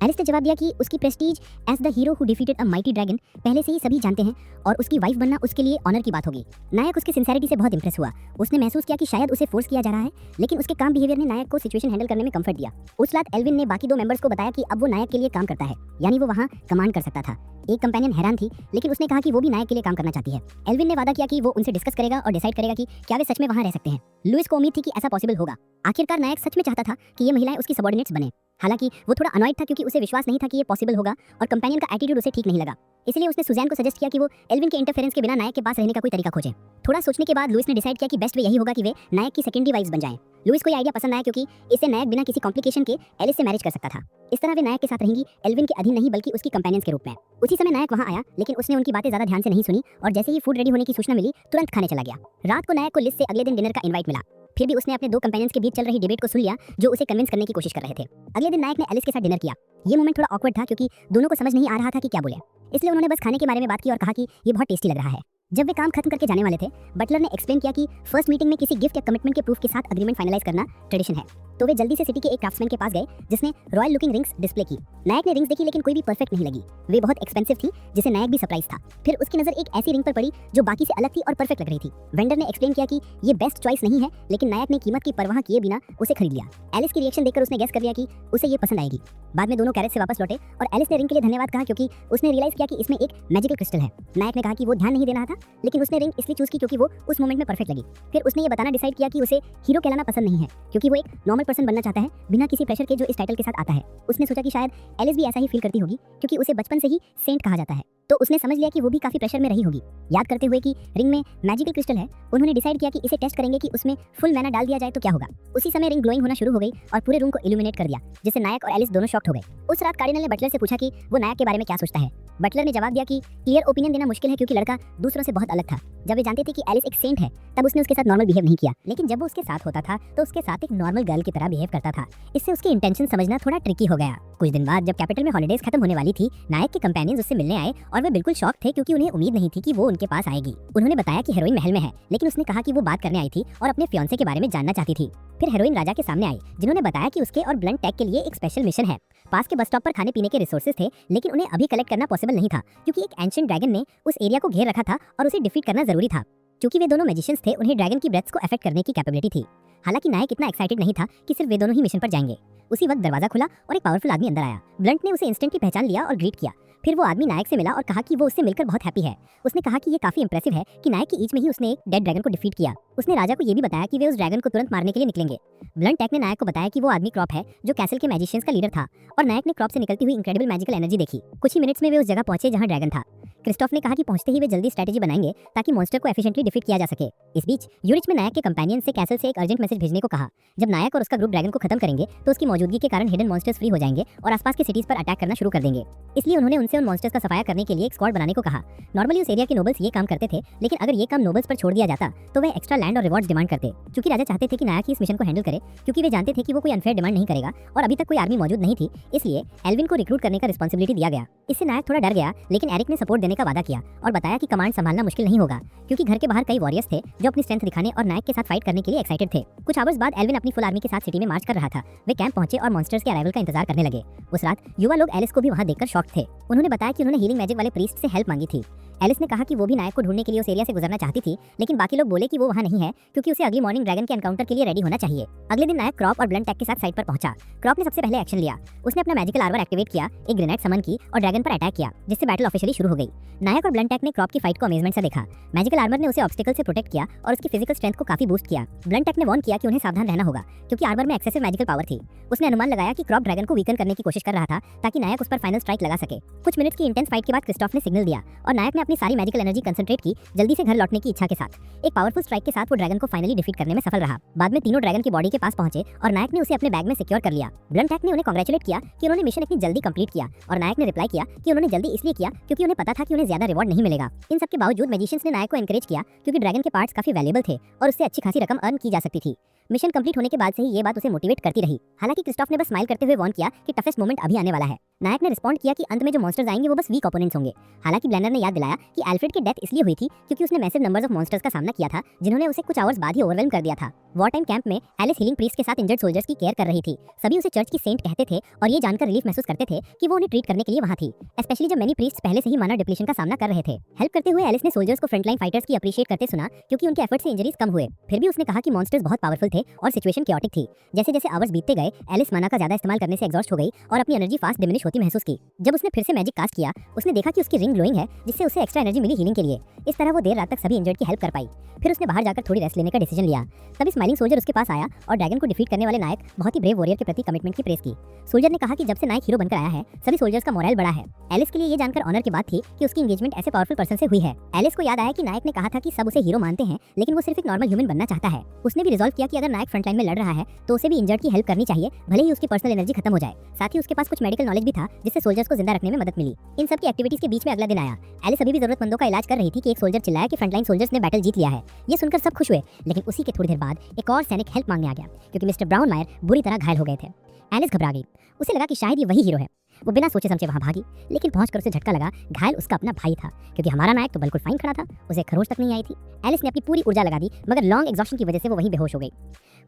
एलिस ने जवाब दिया कि उसकी prestige as the hero who defeated a mighty dragon पहले से ही सभी जानते हैं और उसकी वाइफ बनना उसके लिए ऑनर की बात होगी। नायक उसकी सिंसेरिटी से बहुत इंप्रेस हुआ। उसने महसूस किया कि शायद उसे फोर्स किया जा रहा है, लेकिन उसके काम बिहेवियर ने नायक को सिचुएशन हैंडल करने में कंफर्ट दिया। उस रात एल्विन ने बाकी दो मेंबर्स को बताया कि अब वो नायक के लिए काम करता है, यानी वो वहाँ कमांड कर सकता था। एक कंपेनियन हैरान थी, लेकिन उसने कहा कि वो भी नायक के लिए काम करना चाहती है। एल्विन ने वादा किया कि वो उनसे डिस्कस करेगा और डिसाइड करेगा कि क्या वे सच में वहाँ रह सकते हैं। लुइस को उम्मीद थी कि ऐसा पॉसिबल होगा। आखिरकार नायक सच में चाहता था कि ये महिलाएं उसकी सबॉर्डिनेट्स बने। हालांकि वो थोड़ा अनॉयड था क्योंकि उसे विश्वास नहीं था कि ये पॉसिबल होगा और कंपेनियन का एटीट्यूड उसे ठीक नहीं लगा। इसलिए उसने सुजैन को सजेस्ट किया कि वो एल्विन के इंटरफेरेंस के बिना नायक के पास रहने का कोई तरीका खोजे। थोड़ा सोचने के बाद लुइस ने डिसाइड किया कि बेस्ट वे यही होगा कि वे नायक की सेकेंडरी वाइफ्स बन जाएं। लुइस को ये आइडिया पसंद आया क्योंकि इससे नायक बिना किसी कॉम्प्लिकेशन के एलिस से मैरिज कर सकता था। इस तरह वे नायक के साथ रहेंगी, एल्विन के अधीन नहीं बल्कि उसकी कंपेनियंस के रूप में। उसी समय नायक वहां आया, लेकिन उसने उनकी बातें ज्यादा ध्यान से नहीं सुनी और जैसे ही फूड रेडी होने की सूचना मिली तुरंत खाने चला गया। रात को नायक को लिस से अगले दिन डिनर का इनवाइट मिला। फिर भी उसने अपने दो कंपेनियंस के बीच चल रही डिबेट को सुन लिया जो उसे कन्विंस करने की कोशिश कर रहे थे। अगले दिन नायक ने एलिस के साथ डिनर किया। ये मोमेंट थोड़ा ऑकवर्ड था क्योंकि दोनों को समझ नहीं आ रहा था कि क्या बोले, इसलिए उन्होंने बस खाने के बारे में बात की और कहा कि ये बहुत टेस्टी लग रहा है। जब वे काम खत्म करके जाने वाले थे, बटलर ने एक्सप्लेन किया कि फर्स्ट मीटिंग में किसी गिफ्ट या कमिटमेंट के प्रूफ के साथ अग्रीमेंट फाइनलाइज करना ट्रेडिशन है। तो वे जल्दी से सिटी के एक क्राफ्ट्समैन के पास गए जिसने रॉयल लुकिंग रिंग्स डिस्प्ले की। नायक ने रिंग्स देखी लेकिन कोई भी परफेक्ट नहीं लगी, वे बहुत एक्सपेंसिव थी जिसे नायक भी सरप्राइज था। फिर उसकी नजर एक ऐसी रिंग पर पड़ी जो बाकी से अलग थी और परफेक्ट लग रही थी। वेंडर ने एक्सप्लेन किया कि ये बेस्ट चॉइस नहीं है, लेकिन नायक ने कीमत की परवाह किए बिना उसे खरीद लिया। एलिस की रिएक्शन देखकर उसने गेस कर लिया कि उसे ये पसंद आएगी। बाद में दोनों कैरेज से वापस लौटे और एलिस ने रिंग के लिए धन्यवाद कहा क्योंकि उसने रियलाइज किया कि इसमें एक मैजिकल क्रिस्टल है। नायक ने कहा कि वो ध्यान नहीं दे रहा था, लेकिन उसने रिंग इसलिए चूज की क्योंकि वो उस मोमेंट में परफेक्ट लगी। फिर उसने ये बताना डिसाइड किया कि उसे हीरो कहलाना पसंद नहीं है क्योंकि वो एक नॉर्मल पर्सन बनना चाहता है बिना किसी प्रेशर के जो इस टाइटल के साथ आता है। उसने सोचा कि शायद एलिस भी ऐसा ही फील करती होगी क्योंकि उसे बचपन से ही सेंट कहा जाता है, तो उसने समझ लिया कि वो भी काफी प्रेशर में रही होगी। याद करते हुए कि रिंग में मैजिकल क्रिस्टल है, उन्होंने डिसाइड किया कि इसे टेस्ट करेंगे कि उसमें फुल मैना डाल दिया जाए तो क्या होगा। उसी समय रिंग ग्लोइंग होना शुरू हो गई और पूरे रूम को इल्यूमिनेट कर दिया, जिससे नायक और एलिस दोनों शॉक्ड हो गए। उस रात कार्डिनल ने बटलर से पूछा कि वो नायक के बारे में क्या सोचता है। बटलर ने जवाब दिया कि क्लियर ओपिनियन देना मुश्किल है क्योंकि लड़का दूसरों से बहुत अलग था। जब वे जानते थे कि एलिस एक सेंट है तब उसने उसके साथ नॉर्मल बिहेव नहीं किया, लेकिन जब वो उसके साथ होता था तो उसके साथ एक नॉर्मल गर्ल की तरह बिहेव करता था। इससे उसकी इंटेंशन समझना थोड़ा ट्रिकी हो गया। कुछ दिन बाद जब कैपिटल में हॉलिडेज खत्म होने वाली थी, नायक के कंपेनियंस उससे मिलने आए और वे बिल्कुल शॉक थे क्योंकि उन्हें उम्मीद नहीं थी कि वो उनके पास आएगी। उन्होंने बताया कि हेरोइन महल में है, लेकिन उसने कहा कि वो बात करने आई थी और अपने फियांसे के बारे में जानना चाहती थी। फिर हेरोइन राजा के सामने आई जिन्होंने बताया कि उसके और ब्लंट टैग के लिए एक स्पेशल मिशन है। पास के बस स्टॉप पर खाने पीने के रिसोर्सेज थे, लेकिन उन्हें अभी कलेक्ट करना पॉसिबल नहीं था क्योंकि एक एंशिएंट ड्रैगन ने उस एरिया को घेर रखा था और उसे डिफीट करना जरूरी था। क्योंकि वे दोनों मैजिशियंस थे, उन्हें ड्रैगन की ब्रेथ्स को अफेक्ट करने की कैपेबिलिटी थी। हालांकि नायक इतना एक्साइटेड नहीं था कि सिर्फ वे दोनों ही मिशन पर जाएंगे। उसी वक्त दरवाजा खुला और एक पावरफुल आदमी अंदर आया। ब्लंट ने उसे इंस्टेंटली पहचान लिया और ग्रीट किया। फिर वो आदमी नायक से मिला और कहा कि वो उससे मिलकर बहुत हैप्पी है। उसने कहा कि ये काफी इंप्रेसिव है कि नायक की एज में ही उसने एक डेड ड्रैगन को डिफीट किया। उसने राजा को ये भी बताया कि वे उस ड्रैगन को तुरंत मारने के लिए निकलेंगे। ब्लंट टैग ने नायक को बताया कि वो आदमी क्रॉप है जो कैसल के मैजिशियंस का लीडर था और नायक ने क्रॉप से निकलती हुई इनक्रेडिबल मैजिकल एनर्जी देखी। कुछ ही मिनट्स में वे उस जगह पहुंचे जहां ड्रैगन था। क्रिस्टोफ ने कहा कि पहुंचते ही वे जल्दी स्ट्रेटेजी बनाएंगे ताकि मॉन्स्टर को एफिशिएंटली डिफीट किया जा सके। इस बीच यूरिच में नायक के कंपेनियन से कैसल से एक अर्जेंट मैसेज भेजने को कहा। जब नायक और उसका ग्रुप ड्रैगन को खत्म करेंगे तो उसकी मौजूदगी के कारण हिडन मॉन्स्टर्स फ्री हो जाएंगे और आसपास की सिटीज पर अटैक करना शुरू कर देंगे। इसलिए उन्होंने उनसे उन मॉन्स्टर्स का सफाया करने के लिए एक स्क्वाड बनाने को कहा। नॉर्मली उस एरिया के नोबल्स ये काम करते थे, लेकिन अगर ये काम नोबल्स पर छोड़ दिया जाता तो वे एक्स्ट्रा लैंड और रिवॉर्ड्स डिमांड करते। क्योंकि राजा चाहते थे कि नायक ही इस मिशन को हैंडल करे, क्योंकि वे जानते थे कि वो कोई अनफेयर डिमांड नहीं करेगा और अभी तक कोई आर्मी मौजूद नहीं थी, इसलिए एल्विन को रिक्रूट करने का रिस्पांसिबिलिटी दिया गया। इससे नायक थोड़ा डर गया, लेकिन एरिक ने सपोर्ट देने का वादा किया और बताया कि कमांड संभालना मुश्किल नहीं होगा क्योंकि घर के बाहर कई वॉरियर्स थे जो अपनी स्ट्रेंथ दिखाने और नायक के साथ फाइट करने के लिए एक्साइटेड थे। कुछ आवर्स बाद एल्विन अपनी फुल आर्मी के साथ सिटी में मार्च कर रहा था। वे कैंप पहुंचे और मॉन्स्टर्स के अराइवल का इंतजार करने लगे। उस रात युवा लोग एलिस को भी वहां देखकर शॉक थे। उन्होंने बताया कि उन्होंने हीलिंग मैजिक वाले प्रीस्ट से हेल्प मांगी थी। एलिस ने कहा कि वो भी नायक को ढूंढने के लिए उस एरिया से गुजरना चाहती थी, लेकिन बाकी लोग बोले कि वो वहां नहीं है क्योंकि उसे अगली मॉर्निंग ड्रैगन के एनकाउंटर के लिए रेडी होना चाहिए। अगले दिन नायक क्रॉप और ब्लंट टैग के साथ साइट पर पहुंचा। क्रॉप ने सबसे पहले एक्शन लिया। उसने अपना मैजिकल आर्मर एक्टिवेट किया, एक ग्रेनेड समन की और ड्रैगन पर अटैक किया, जिससे बैटल ऑफिशियली शुरू हो गई। नायक और ब्लंट टैग ने क्रॉप की फाइट को अमेजमेंट से देखा। मैजिकल आर्मर ने उसे ऑब्स्टिकल से प्रोटेक्ट किया और उसकी फिजिकल स्ट्रेंथ को काफी बूस्ट किया। ब्लंट टैग ने वार्न किया कि उन्हें सावधान रहना होगा क्योंकि आर्मर में एक्सेसिव मैजिकल पावर थी। उसने अनुमान लगाया कि क्रॉप ड्रैगन को वीकन करने की कोशिश कर रहा था ताकि नायक उस पर फाइनल स्ट्राइक लगा सके। कुछ मिनट्स की इंटेंस फाइट के बाद क्रिस्टोफ ने सिग्नल दिया और नायक ने अपनी सारी मैजिकल एनर्जी कंसंट्रेट की, जल्दी से घर लौटने की इच्छा के साथ। एक पावरफुल स्ट्राइक के साथ वो ड्रैगन को फाइनली डिफीट करने में सफल रहा। बाद में तीनों ड्रैगन की बॉडी के पास पहुंचे और नायक ने उसे अपने बैग में सिक्योर कर लिया। ब्लंट टैग ने उन्हें कांग्रेचुलेट किया कि उन्होंने मिशन इतनी जल्दी कंप्लीट किया और नायक ने रिप्लाई किया कि उन्होंने जल्दी इसलिए किया क्योंकि उन्हें पता था कि उन्हें ज्यादा रिवॉर्ड नहीं मिलेगा। इन सब के बावजूद मैजिशियंस ने नायक को एनकरेज किया क्योंकि ड्रैगन के पार्ट्स काफी वैल्यूएबल थे और उससे अच्छी खासी रकम अर्न की जा सकती थी। मिशन कंप्लीट होने के बाद से ही ये बात उसे मोटिवेट करती रही। हालांकि क्रिस्टोफ ने बस स्माइल करते हुए वार्न किया कि टफेस्ट मोमेंट अभी आने वाला है। नायक ने रिस्पॉन्ड किया कि अंत में जो मॉन्स्टर्स आएंगे वो बस वीक ओपोनेंट्स होंगे। हालांकि ब्लेंडर ने याद दिलाया कि एल्फ्रेड की डेथ इसलिए हुई थी क्योंकि उसने मैसिव नंबर्स ऑफ मॉन्स्टर्स का सामना किया था जिन्होंने उसे कुछ आवर्स बाद ही ओवरवेल्म कर दिया था। वॉर टाइम कैंप में एलिस हीलिंग प्रीस्ट के साथ इंजर्ड सोल्जर्स की केयर कर रही थी। सभी उसे चर्च की सेंट कहते थे और ये जानकर रिलीफ महसूस करते थे कि वो उन्हें ट्रीट करने के लिए वहां थी, स्पेशली जब मेनी प्रीस्ट्स पहले से ही माना डिप्लीशन का सामना कर रहे थे। हेल्प करते हुए एलिस ने सोल्जर्स को फ्रंटलाइन फाइटर्स की अप्रिशिएट करते सुना क्योंकि उनके एफर्ट से इंजरीज कम हुए। फिर भी उसने कहा कि मॉन्स्टर्स बहुत पावरफुल थे और सिचुएशन क्योटिक थी। जैसे जैसे आवर्स बीतते गए, एलिस माना का ज्यादा इस्तेमाल करने से एग्जॉस्ट हो गई और अपनी एनर्जी फास्ट डिमिनिश होती महसूस की। जब उसने फिर से मैजिक कास्ट किया, उसने देखा कि उसकी रिंग ग्लोइंग है जिससे उसे एक्स्ट्रा एनर्जी मिली हीलिंग के लिए। इस तरह वो देर रात तक सभी इंजर्ड की हेल्प कर पाई। फिर उसने बाहर जाकर थोड़ी रेस्ट लेने का डिसीजन लिया। तभी स्माइलिंग सोल्जर उसके पास आया और ड्रैगन को डिफीट करने वाले नायक बहुत ही ब्रेव वॉरियर के प्रति कमिटमेंट की प्रेस की। सोल्जर ने कहा कि जब से नायक हीरो बनकर आया है, सभी सोल्जर्स का मोरल बढ़ा है। एलिस के लिए ये जानकर ऑनर की बात थी कि उसकी एंगेजमेंट ऐसे पावरफुल पर्सन से हुई है। एलिस को याद आया कि नायक ने कहा था कि सब उसे हीरो मानते हैं, लेकिन वो सिर्फ एक नॉर्मल ह्यूमन बनना चाहता है। उसने भी रिजॉल्व किया कि अगर अगर नायक फ्रंटलाइन में लड़ रहा है तो उसे भी इंजर्ड की हेल्प करनी चाहिए, भले ही उसकी पर्सनल एनर्जी खत्म हो जाए। साथ ही उसके पास कुछ मेडिकल नॉलेज भी था जिससे सोल्जर्स को जिंदा रखने में मदद मिली। इन सब की एक्टिविटीज के बीच में अगला दिन आया। एलिस अभी भी जरूरतमंदों का इलाज कर रही थी कि एक सोल्जर चिल्लाया कि फ्रंटलाइन सोल्जर्स ने बैटल जीत लिया है। ये सुनकर सब खुश हुए, लेकिन उसी के थोड़ी देर बाद एक और सैनिक हेल्प मांगने आ गया क्योंकि मिस्टर ब्राउन मायर बुरी तरह घायल हो गए थे। एलिस घबरा गई। उसे लगा कि शायद ये वही हीरो है। वो बिना सोचे समझे वहां भागी, लेकिन पहुंचकर उसे झटका लगा। घायल उसका अपना भाई था, क्योंकि हमारा नायक तो बिल्कुल फाइन खड़ा था, उसे खरोच तक नहीं आई थी। एलिस ने अपनी पूरी ऊर्जा लगा दी, मगर लॉन्ग एग्जॉस्शन की वजह से वो वहीं बेहोश हो गई।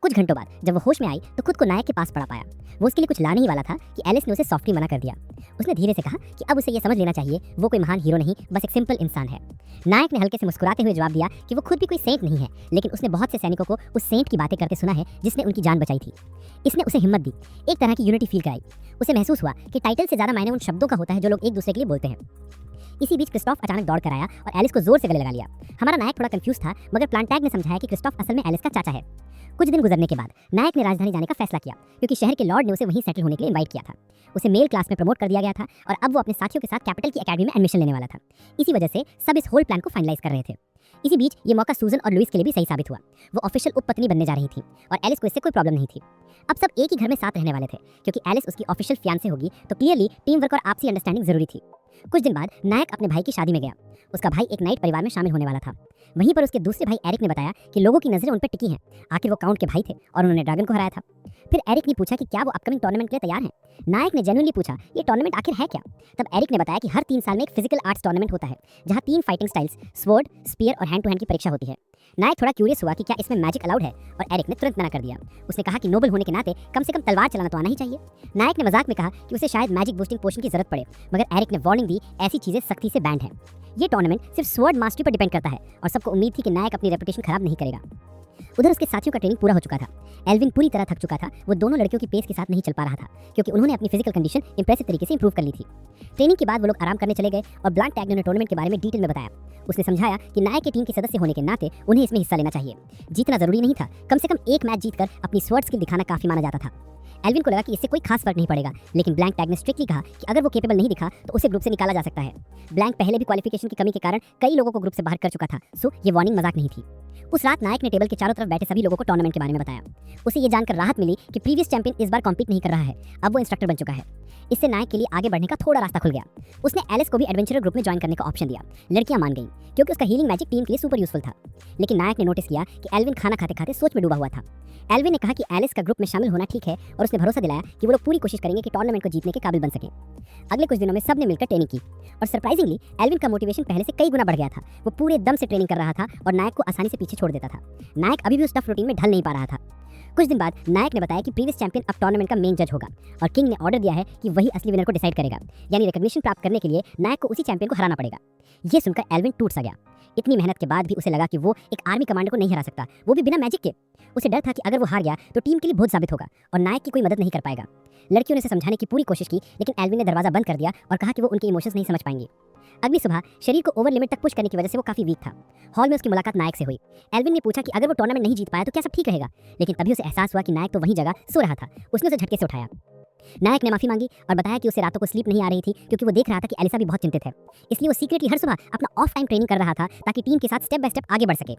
कुछ घंटों बाद जब वो होश में आई तो खुद को नायक के पास पड़ा पाया। वो उसके लिए कुछ लाने ही वाला था कि एलिस ने उसे सॉफ्टली मना कर दिया। उसने धीरे से कहा कि अब उसे ये समझ लेना चाहिए वो कोई महान हीरो नहीं, बस एक सिंपल इंसान है। नायक ने हल्के से मुस्कुराते हुए जवाब दिया कि वो खुद भी कोई सेंट नहीं है, लेकिन उसने बहुत से सैनिकों को उस सेंट की बातें करते सुना है जिसने उनकी जान बचाई थी। इसने उसे हिम्मत दी, एक तरह की यूनिटी फील कराई। उसे महसूस हुआ कि टाइटल से ज्यादा मायने उन शब्दों का होता है जो लोग एक दूसरे के लिए बोलते हैं। इसी बीच क्रिस्टोफ अचानक दौड़ कर आया और एलिस को जोर से गले लगा लिया। हमारा नायक थोड़ा कंफ्यूज था, मगर प्लांटैग ने समझाया कि क्रिस्टोफ असल में एलिस का चाचा है। कुछ दिन गुजरने के बाद नायक ने राजधानी जाने का फैसला किया, क्योंकि शहर के लॉर्ड ने उसे वहीं सेटल होने के लिए इनवाइट किया था। उसे मेल क्लास में प्रमोट कर दिया गया था और अब वो अपने साथियों के साथ कैपिटल की एकेडमी में एडमिशन लेने वाला था। इसी वजह से सब इस होल प्लान को फाइनलाइज कर रहे थे। इसी बीच ये मौका सूजन और लुइस के लिए भी सही साबित हुआ। वो ऑफिशियल उपपत्नी बनने जा रही थी और एलिस को इससे कोई प्रॉब्लम नहीं थी। अब सब एक ही घर में साथ रहने वाले थे, क्योंकि एलिस उसकी ऑफिशियल फियांसे होगी, तो क्लियरली टीम वर्क और आपसी अंडरस्टैंडिंग जरूरी थी। कुछ दिन बाद नायक अपने भाई की शादी में गया। उसका भाई एक नाइट परिवार में शामिल होने वाला था। वहीं पर उसके दूसरे भाई एरिक ने बताया कि लोगों की नजरें उन पर टिकी हैं, आखिर वो काउंट के भाई थे और उन्होंने ड्रैगन को हराया था। फिर एरिक ने पूछा कि क्या वो अपकमिंग टूर्नामेंट के लिए तैयार हैं। नायक ने जेन्युइनली पूछा ये टूर्नामेंट आखिर है क्या। तब एरिक ने बताया कि हर 3 साल में एक फिजिकल आर्ट्स टूर्नामेंट होता है, जहां 3 फाइटिंग स्टाइल्स स्वॉर्ड, स्पीयर और हैंड टू हैंड की परीक्षा होती है। नायक थोड़ा क्यूरियस हुआ कि क्या इसमें मैजिक अलाउड है, और एरिक ने तुरंत मना कर दिया। उसने कहा कि नोबल होने के नाते कम से कम तलवार चलाना तो आना ही चाहिए। नायक ने मजाक में कहा कि उसे शायद मैजिक बूस्टिंग पोशन की जरूरत पड़े, मगर एरिक ने वार्निंग दी ऐसी चीजें सख्ती से बैंड है। ये टूर्नामेंट सिर्फ स्वॉर्ड मास्टरी पर डिपेंड करता है और सबको उम्मीद थी कि नायक अपनी रेपुटेशन खराब नहीं करेगा। उधर उसके साथियों का ट्रेनिंग पूरा हो चुका था। एल्विन पूरी तरह थक चुका था। वो दोनों लड़कियों की पेस के साथ नहीं चल पा रहा था, क्योंकि उन्होंने अपनी फिजिकल कंडीशन इंप्रेसिव तरीके से इंप्रूव कर ली थी। ट्रेनिंग के बाद वो लोग आराम करने चले गए और ब्लैक टैग ने उन्हें टूर्नामेंट के बारे में डिटेल में बताया। उसने समझाया कि नायक की टीम के सदस्य होने के नाते उन्हें इसमें हिस्सा लेना चाहिए। जीतना जरूरी नहीं था, कम से कम एक मैच जीतकर अपनी स्वॉर्ड स्किल दिखाना काफी माना जाता था। एल्विन को लगा कि इससे कोई खास फर्क नहीं पड़ेगा, लेकिन ब्लैंक टैग ने स्ट्रिक्टली कहा कि अगर वो केपेबल नहीं दिखा तो उसे ग्रुप से निकाला जा सकता है। ब्लैंक पहले भी क्वालिफिकेशन की कमी के कारण कई लोगों को ग्रुप से बाहर कर चुका था, सो ये वार्निंग मजाक नहीं थी। उस रात नायक ने टेबल के चारों तरफ बैठे सभी लोगों को टूर्नामेंट के बारे में बताया। उसे ये जानकर राहत मिली कि प्रीवियस चैंपियन इस बार कॉम्पीट नहीं कर रहा है, अब वो इंस्ट्रक्टर बन चुका है। इससे नायक के लिए आगे बढ़ने का थोड़ा रास्ता खुल गया। उसने एलिस को भी एडवेंचरर ग्रुप में ज्वाइन करने का ऑप्शन दिया। लड़कियां मान गईं, क्योंकि उसका हीलिंग मैजिक टीम के लिए सुपर यूजफुल था। लेकिन नायक ने नोटिस किया कि एल्विन खाना खाते खाते सोच में डूबा हुआ था। एल्विन ने कहा कि एलिस का ग्रुप में शामिल होना ठीक है, और उसने भरोसा दिलाया कि वो लोग पूरी कोशिश करेंगे कि टूर्नामेंट को जीतने के काबिल बन सकें। अगले कुछ दिनों में सबने मिलकर ट्रेनिंग की और सरप्राइजिंगली एल्विन का मोटिवेशन पहले से कई गुना बढ़ गया था। वो पूरे दम से ट्रेनिंग कर रहा था और नायक को आसानी से पीछे छोड़ देता था। नायक अभी भी उस टफ रूटीन में ढल नहीं पा रहा था। कुछ दिन बाद नायक ने बताया कि प्रीवियस चैंपियन अब टूर्नामेंट का मेन जज होगा और किंग ने ऑर्डर दिया है कि वही असली विनर को डिसाइड करेगा, यानी रिकॉग्निशन प्राप्त करने के लिए नायक को उसी चैंपियन को हराना पड़ेगा। ये सुनकर एल्विन टूट सा गया। इतनी मेहनत के बाद भी उसे लगा कि वो एक आर्मी कमांडर को नहीं हरा सकता, वो भी बिना मैजिक के। उसे डर था कि अगर वो हार गया तो टीम के लिए बहुत साबित होगा और नायक की कोई मदद नहीं कर पाएगा। लड़कियों ने उसे समझाने की पूरी कोशिश की, लेकिन एल्विन ने दरवाजा बंद कर दिया और कहा कि वो उनके इमोशंस नहीं समझ पाएंगे। अगली सुबह शरीर को ओवर लिमिट तक पुश करने की वजह से वो काफी वीक था। हॉल में उसकी मुलाकात नायक से हुई। एल्विन ने पूछा कि अगर वो टूर्नामेंट नहीं जीत पाया तो क्या सब ठीक रहेगा, लेकिन तभी उसे एहसास हुआ कि नायक तो वहीं जगह सो रहा था। उसने उसे झटके से उठाया। नायक ने माफी मांगी और बताया कि उसे रातों को स्लीप नहीं आ रही थी, क्योंकि वो देख रहा था कि एलिसा भी बहुत चिंतित है। इसलिए वो सीक्रेटली हर सुबह अपना ऑफ टाइम ट्रेनिंग कर रहा था, ताकि टीम के साथ स्टेप बाय स्टेप आगे बढ़ सके।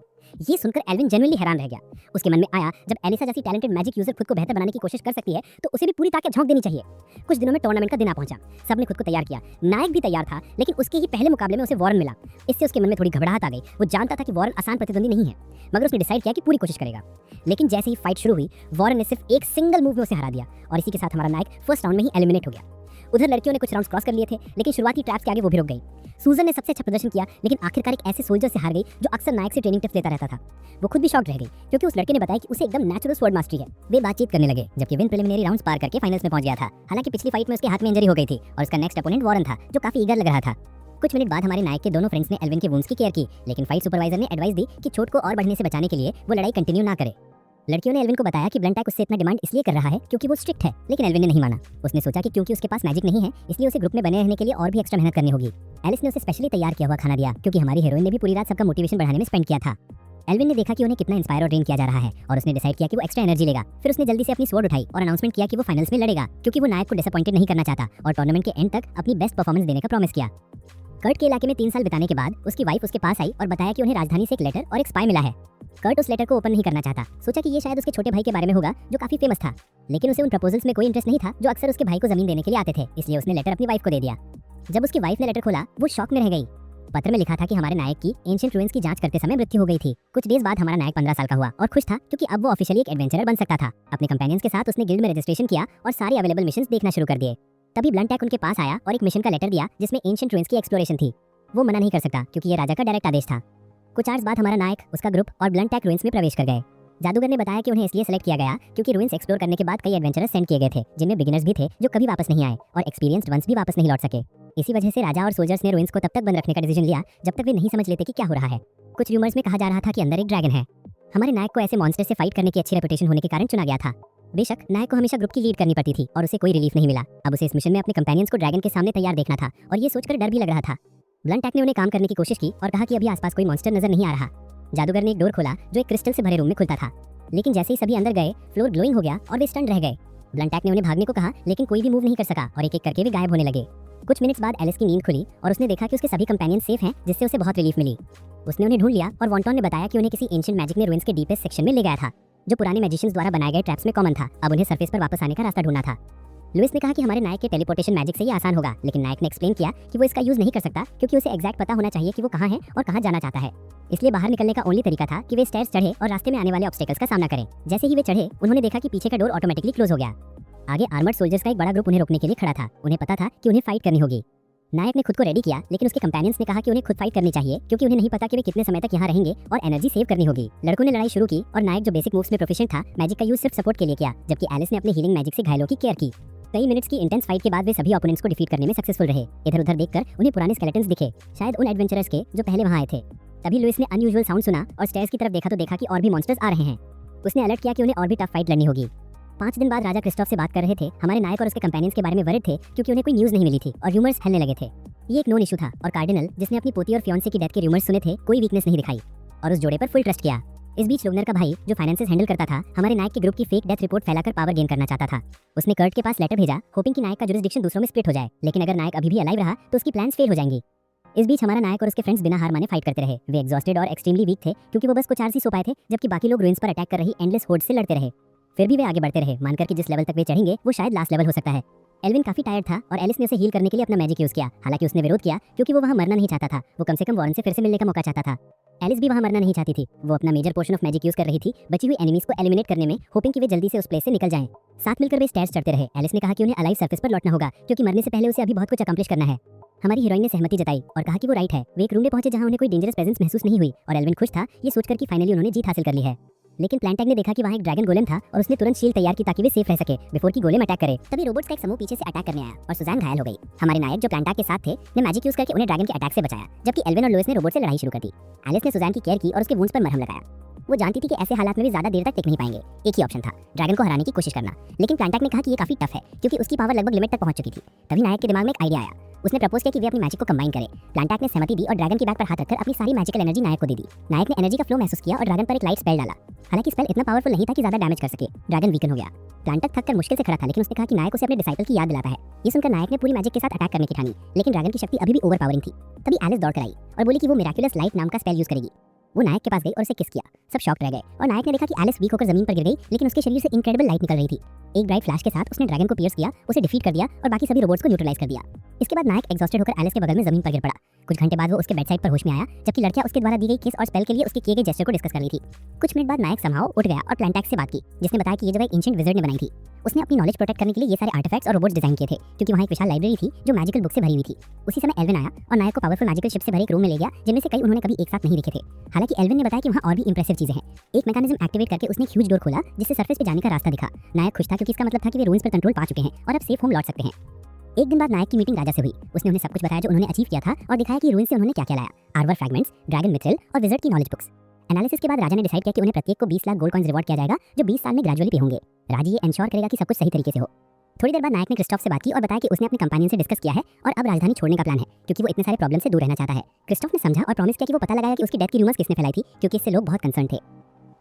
ये सुनकर एल्विन जेन्युइनली हैरान रह गया। उसके मन में आया, जब एलिसा जैसी टैलेंटेड मैजिक यूजर खुद को बेहतर बनाने की कोशिश कर सकती है तो उसे भी पूरी ताकत झोंक देनी चाहिए। कुछ दिनों में टूर्नामेंट का दिन आ पहुंचा। सबने खुद को तैयार किया। नायक भी तैयार था, लेकिन उसके ही पहले मुकाबले में उसे वॉरन मिला। इससे उसके मन में थोड़ी घबराहट आ गई। वो जानता था कि वॉरन आसान प्रतिद्वंदी नहीं है, मगर उसने डिसाइड किया कि पूरी कोशिश करेगा। लेकिन जैसे ही फाइट शुरू हुई, वॉरन ने सिर्फ एक सिंगल मूव में उसे हरा दिया और इसी के साथ हमारा नायक फर्स्ट राउंड में ही एलिमिनेट हो गया। उधर लड़कियों ने कुछ राउंड्स क्रॉस कर लिए थे, लेकिन शुरुआती ट्रैप्स के आगे वो भी रुक गई। सूजन ने सबसे अच्छा प्रदर्शन किया, लेकिन आखिरकार एक ऐसे सोल्जर से हार गई जो अक्सर नायक से ट्रेनिंग टिप्स लेता रहता था। वो खुद भी शॉक्ड रह गई, क्योंकि उस लड़के ने बताया कि उसे एकदम नेचुरल स्वॉर्ड मास्टरी है। वे बातचीत करने लगे, जबकि विन प्रिलिमिनरी राउंड्स पार करके फाइनल्स में पहुंच गया था। हालांकि पिछली फाइट में उसके हाथ में इंजरी हो गई थी और उसका नेक्स्ट अपोनेंट वॉरन था, जो काफी ईगर लग रहा था। कुछ मिनट बाद हमारे नायक के दोनों फ्रेंड्स ने एल्विन के वुंड्स की केयर की, लेकिन फाइट सुपरवाइजर ने एडवाइस दी कि चोट को और बढ़ने से बचाने के लिए वो लड़ाई कंटिन्यू ना करे। लड़कियों ने एल्विन को बताया कि ब्लंटैक उससे इतना डिमांड इसलिए कर रहा है क्योंकि वो स्ट्रिक्ट है, लेकिन एल्विन ने नहीं माना। उसने सोचा कि क्योंकि उसके पास मैजिक नहीं है, इसलिए उसे ग्रुप में बने रहने के लिए और भी एक्स्ट्रा मेहनत करनी होगी। एलिस ने उसे स्पेशली तैयार किया हुआ खाना दिया, क्योंकि हमारी हीरोइन ने भी पूरी रात सबका मोटिवेशन बढ़ाने में स्पेंड किया था। एल्विन ने देखा कि उन्हें कितना इंस्पायर और ट्रेन किया जा रहा है, और उसने डिसाइड किया कि वो एक्स्ट्रा एनर्जी लेगा। फिर उसने जल्दी से अपनी स्वॉर्ड उठाई और अनाउंसमेंट किया कि वो फाइनल्स में लड़ेगा, क्योंकि वो नायक को डिसअपॉइंटेड नहीं करना चाहता और टूर्नामेंट के एंड तक अपनी बेस्ट परफॉर्मेंस देने का प्रॉमिस किया। कर्ट के इलाके में 3 साल बिताने के बाद उसकी वाइफ उसके पास आई और बताया कि उन्हें राजधानी से एक लेटर और एक स्पाई मिला है। कर्ट उस लेटर को ओपन नहीं करना चाहता। सोचा कि ये शायद उसके छोटे भाई के बारे में होगा जो काफी फेमस था, लेकिन उसे उन प्रपोजल्स में कोई इंटरेस्ट नहीं था जो अक्सर उसके भाई को जमीन देने के लिए आते थे। इसलिए उसने लेटर अपनी वाइफ को दे दिया। जब उसकी वाइफ ने लेटर खोला, वो शॉक में रह गई। पत्र में लिखा था कि हमारे नायक की एंशिएंट रूइंस की जांच करते समय मृत्यु हो गई थी। कुछ डेज बाद हमारा नायक 15 साल का हुआ और खुश था क्योंकि अब वो ऑफिशियली एक एडवेंचरर बन सकता था। अपने कंपेनियंस के साथ उसने गिल्ड में रजिस्ट्रेशन किया और सारे अवेलेबल मिशंस देखना शुरू कर दिए। तभी ब्लंट टैक उनके पास आया और एक मिशन का लेटर दिया जिसमें एंशिएंट रूइंस की एक्सप्लोरेशन थी। वो मना नहीं कर सकता क्योंकि ये राजा का डायरेक्ट आदेश था। कुछ आवर्स बाद हमारा नायक, उसका ग्रुप और ब्लंट टैक रूइंस में प्रवेश कर गए। जादूगर ने बताया कि उन्हें इसलिए सेलेक्ट किया गया क्योंकि रूइंस एक्सप्लोर करने के बाद कई एडवेंचरर्स सेंड किए गए थे, जिनमें बिगिनर्स भी थे जो कभी वापस नहीं आए और एक्सपीरियंस्ड वंस भी वापस नहीं लौट सके। इसी वजह से राजा और सोल्जर्स ने रूइंस को तब तक बंद रखने का डिसीजन लिया जब तक वे नहीं समझ लेते कि क्या हो रहा है। कुछ रूमर्स में कहा जा रहा था कि अंदर एक ड्रैगन है। हमारे नायक को ऐसे मॉन्स्टर से फाइट करने की अच्छी रेपुटेशन होने के कारण चुना गया था। बेशक नायक को हमेशा ग्रुप की लीड करनी पड़ती थी और उसे कोई रिलीफ नहीं मिला। अब उसे इस मिशन में अपने कंपेनियंस को ड्रैगन के सामने तैयार देखना था और ये सोचकर डर भी लग रहा था। ब्लंट टैक ने उन्हें काम करने की कोशिश की और कहा कि अभी आसपास कोई मॉन्स्टर नजर नहीं आ रहा। जादूगर ने एक डोर खोला जो एक क्रिस्टल से भरे रूम में खुलता था, लेकिन जैसे ही सभी अंदर गए, फ्लोर ग्लोइंग हो गया और वे स्टन रह गए। ब्लंट टैक ने उन्हें भागने को कहा, लेकिन कोई भी मूव नहीं कर सका और एक एक करके वे गायब होने लगे। कुछ मिनट्स बाद एलिस की नींद खुली और उसने देखा कि उसके सभी कंपेनियन सेफ हैं, जिससे उसे बहुत रिलीफ मिली। उसने उन्हें ढूंढ लिया और वॉन्टॉन ने बताया कि उन्हें किसी एंशिएंट मैजिक ने रूइंस के डीपेस्ट सेक्शन में ले गया था, जो पुराने मैजिशियंस द्वारा बनाए गए ट्रैप्स में कॉमन था। अब उन्हें सरफेस पर वापस आने का रास्ता ढूंढना था। लुइस ने कहा कि हमारे नायक के टेलीपोर्टेशन मैजिक से ये आसान होगा, लेकिन नायक ने एक्सप्लेन किया कि वो इसका यूज नहीं कर सकता क्योंकि उसे एग्जैक्ट पता होना चाहिए कि वो कहाँ है और कहाँ जाना चाहता है। इसलिए बाहर निकलने का ओनली तरीका था कि वे स्टेयर्स चढ़े और रास्ते में आने वाले ऑब्स्टेकल्स का सामना करें। जैसे ही वे चढ़े, उन्होंने देखा कि पीछे का डोर ऑटोमेटिकली क्लोज हो गया। आगे आर्मर्ड सोल्जर्स का एक बड़ा ग्रुप उन्हें रोकने के लिए खड़ा था। उन्हें पता था कि उन्हें फाइट करनी होगी। नायक ने खुद को रेडी किया, लेकिन उसके कंपेनियंस ने कहा कि उन्हें खुद फाइट करनी चाहिए क्योंकि उन्हें नहीं पता कि वे कितने समय तक यहाँ रहेंगे और एनर्जी सेव करनी होगी। लड़कों ने लड़ाई शुरू की और नायक जो बेसिक मूव्स में प्रोफिशिएंट था, मैजिक का यूज सिर्फ सपोर्ट के लिए किया, जबकि एलिस ने अपने हीलिंग मैजिक से घायलों की केयर की। कई मिनट्स की इंटेंस फाइट के बाद वे सभी ओपोनेंट्स को डिफीट करने में सक्सेसफुल रहे। इधर उधर देखकर उन्हें पुराने स्केलेटन्स दिखे, शायद उन एडवेंचरर्स के जो पहले वहां आए थे। तभी लुइस ने अनयूजुअल साउंड सुना और स्टेयर्स की तरफ देखा तो देखा कि और भी मॉन्स्टर्स आ रहे हैं। उसने अलर्ट किया कि उन्हें और भी टफ फाइट लड़नी होगी। 5 दिन बाद राजा क्रिस्टोफ से बात कर रहे थे। हमारे नायक और उसके कंपेनियंस के बारे में वरिड थे क्योंकि उन्हें कोई न्यूज़ नहीं मिली थी और रूमर्स फैलने लगे थे। ये एक नोन इशू था और कार्डिनल, जिसने अपनी पोती और फियांसे की डेथ के रूमर्स सुने थे, कोई वीकनेस नहीं दिखाई और उस जोड़े पर फुल ट्रस्ट किया। इस बीच लोगनर का भाई, जो फाइनेंसेस हैंडल करता था, हमारे नायक के ग्रुप की फेक डेथ रिपोर्ट फैलाकर पावर गेन करना चाहता था। उसने कर्ट के पास लेटर भेजा, होपिंग कि नायक का जुरिसडिक्शन दूसरों में स्प्लिट हो जाए, लेकिन अगर नायक अभी भी अलाइव रहा तो उसकी प्लान्स फेल हो जाएंगी। इस बीच हमारा नायक और उसके फ्रेंड्स बिना हार माने फाइट करते रहे। वे एग्जॉस्टेड और एक्सट्रीमली वीक थे क्योंकि वो बस कुछ आवर्स ही सो पाए थे, जबकि बाकी लोग रूइंस पर अटैक कर रही एंडलेस होर्ड से लड़ते रहे। फिर भी वे आगे बढ़ते रहे, मानकर कि जिस लेवल तक वे चढ़ेंगे वो शायद लास्ट लेवल हो सकता है। एल्विन काफी टायर्ड था और एलिस ने उसे हील करने के लिए अपना मैजिक यूज किया। हालांकि उसने विरोध किया क्योंकि वो वहां मरना नहीं चाहता था। वो कम से कम वॉरेन से फिर से मिलने का मौका चाहता था। एलिस भी वहां मरना नहीं चाहती थी। वो अपना major portion of magic use कर रही थी बची हुई एनिमीज को एलिमिनेट करने में, होपिंग कि वे जल्दी से उस प्लेस से निकल जाएं। साथ मिलकर वे स्टेयर्स चढ़ते रहे। एलिस ने कहा कि उन्हें अलाइव सरफेस पर लौटना होगा क्योंकि मरने से पहले उसे अभी बहुत कुछ अकम्प्लिश करना है। हमारी हीरोइन ने सहमति जताई और कहा कि वो राइट है। वे एक रूम में पहुंचे जहां उन्हें कोई डेंजरस प्रेजेंस महसूस नहीं हुई और एल्विन खुश था ये सोचकर कि फाइनली उन्होंने जीत हासिल कर ली है। लेकिन प्लांटैग ने देखा कि वहाँ एक ड्रैगन गोलेम था और उसने तुरंत शील्ड तैयार की ताकि वे सेफ रह सके बिफोर की गोलेम अटैक करे। तभी रोबोट्स का एक समूह पीछे से अटैक करने आया और सुजान घायल हो गई। हमारे नायक, जो प्लांटैग के साथ थे, ने मैजिक यूज करके उन्हें ड्रैगन के अटैक से बचाया, जबकि एल्विन और लुइस ने रोबोट से लड़ाई शुरू कर दी। एलिस ने सुजान की केयर की और उसके वुंड्स पर मरहम लगाया। वो जानती थी कि ऐसे हालात में भी ज्यादा देर तक टिक नहीं पाएंगे। एक ही ऑप्शन था, ड्रैगन को हराने की कोशिश करना। लेकिन प्लांटैग ने कहा कि ये काफी टफ है क्योंकि उसकी पावर लगभग लिमिट तक पहुंच चुकी थी। तभी नायक के दिमाग में एक आइडिया आया। उसने प्रपोज किया कि वे अपनी मैजिक को कंबाइन करें। प्लांटैग ने सहमति दी और ड्रैगन की बैक पर हाथ रखकर अपनी सारी मैजिकल एनर्जी नायक को दे दी। नायक ने एनर्जी का फ्लो महसूस किया और ड्रैगन पर एक लाइट स्पेल डाला। हालांकि स्पेल इतना पावरफुल नहीं था कि ज्यादा डैमेज कर सके। ड्रैगन वीकन हो गया। प्लांटैग थककर मुश्किल से खड़ा था, लेकिन उसने कहा कि नायक उसे अपने डिसाइपल की याद दिलाता है। ये सुनकर नायक ने पूरी मैजिक के साथ अटैक करने की ठानी, लेकिन ड्रैगन की शक्ति अभी भी ओवरपावरिंग थी। तभी एलिस दौड़ कर आई और बोली कि वो मिराक्युलस लाइट नाम का स्पेल यूज करेगी। वो नायक के पास गई और उसे किस किया। सब शॉक्ड रह गए और नायक ने देखा कि एलिस वीक होकर जमीन पर गिर गई, लेकिन उसके शरीर से इनक्रेडिबल लाइट निकल रही थी। एक ब्राइट फ्लैश के साथ उसने ड्रैगन को पियर्स किया, उसे डिफीट कर दिया और बाकी सभी रोबोट्स को न्यूट्रलाइज कर दिया। इसके बाद नायक एग्जॉस्टेड होकर एलिस के बगल में जमीन पर गिर पड़ा। कुछ घंटे बाद वो उसके बेड साइड पर होश में आया, जबकि लड़कियां उसके द्वारा दी गई किस और स्पेल के लिए उसके किए गए जेस्चर को डिस्कस कर रही थी। कुछ मिनट बाद नायक समहाउ उठ गया और प्लांटैग से बात की, जिसने बताया कि ये जगह एक एंशिएंट विज़ार्ड ने बनाई थी। उसने अपनी नॉलेज प्रोटेक्ट करने के लिए ये सारे आर्टिफैक्ट्स और रोबोट्स डिजाइन किए थे क्योंकि वहाँ एक विशाल लाइब्रेरी थी जो मैजिकल बुक से भरी हुई थी। उसी समय एल्विन आया और नायक को पावरफुल मैजिकल शिप से भरे एक रूम में ले गया, जिनमें से कई उन्होंने कभी एक साथ नहीं देखे थे। हालांकि एल्विन ने बताया कि वहाँ और भी इंप्रेसिव चीजें हैं। एक मैकेनिज्म एक्टिवेट करके उसने ह्यूज डोर खोला जिससे सरफेस पे जाने का रास्ता दिखा। नायक खुश था क्योंकि इसका मतलब था कि वे रूइंस पर कंट्रोल पा चुके हैं और अब सेफ होम लौट सकते हैं। एक दिन बाद नायक की मीटिंग राजा से हुई। उसने उन्हें सब कुछ बताया जो उन्होंने अचीव किया था और दिखाया कि रूइंस से उन्होंने क्या-क्या लाया। आर्वर फ्रैगमेंट्स, ड्रैगन मिथ्रिल और विज़ार्ड की नॉलेज बुक्स। एनालिसिस के बाद राजा ने डिसाइड किया कि उन्हें प्रत्येक को 20 लाख गोल्ड कॉइंस रिवॉर्ड किया जाएगा जो 20 साल में ग्रेजुअली पे होंगे। राजा ये एंश्योर करेगा कि सब कुछ सही तरीके से हो। थोड़ी देर बाद नायक ने क्रिस्टोफ से बात की और बताया कि उसने अपने कंपेनियन से डिस्कस किया है और अब राजधानी छोड़ने का प्लान है क्योंकि वो इतने सारे प्रॉब्लम से दूर रहना चाहता है। क्रिस्टोफ ने समझा और प्रॉमिस किया कि वो पता लगाया कि उसकी डेथ की रूमर्स किसने फैलाई थी, क्योंकि इससे लोग बहुत कंसर्न थे।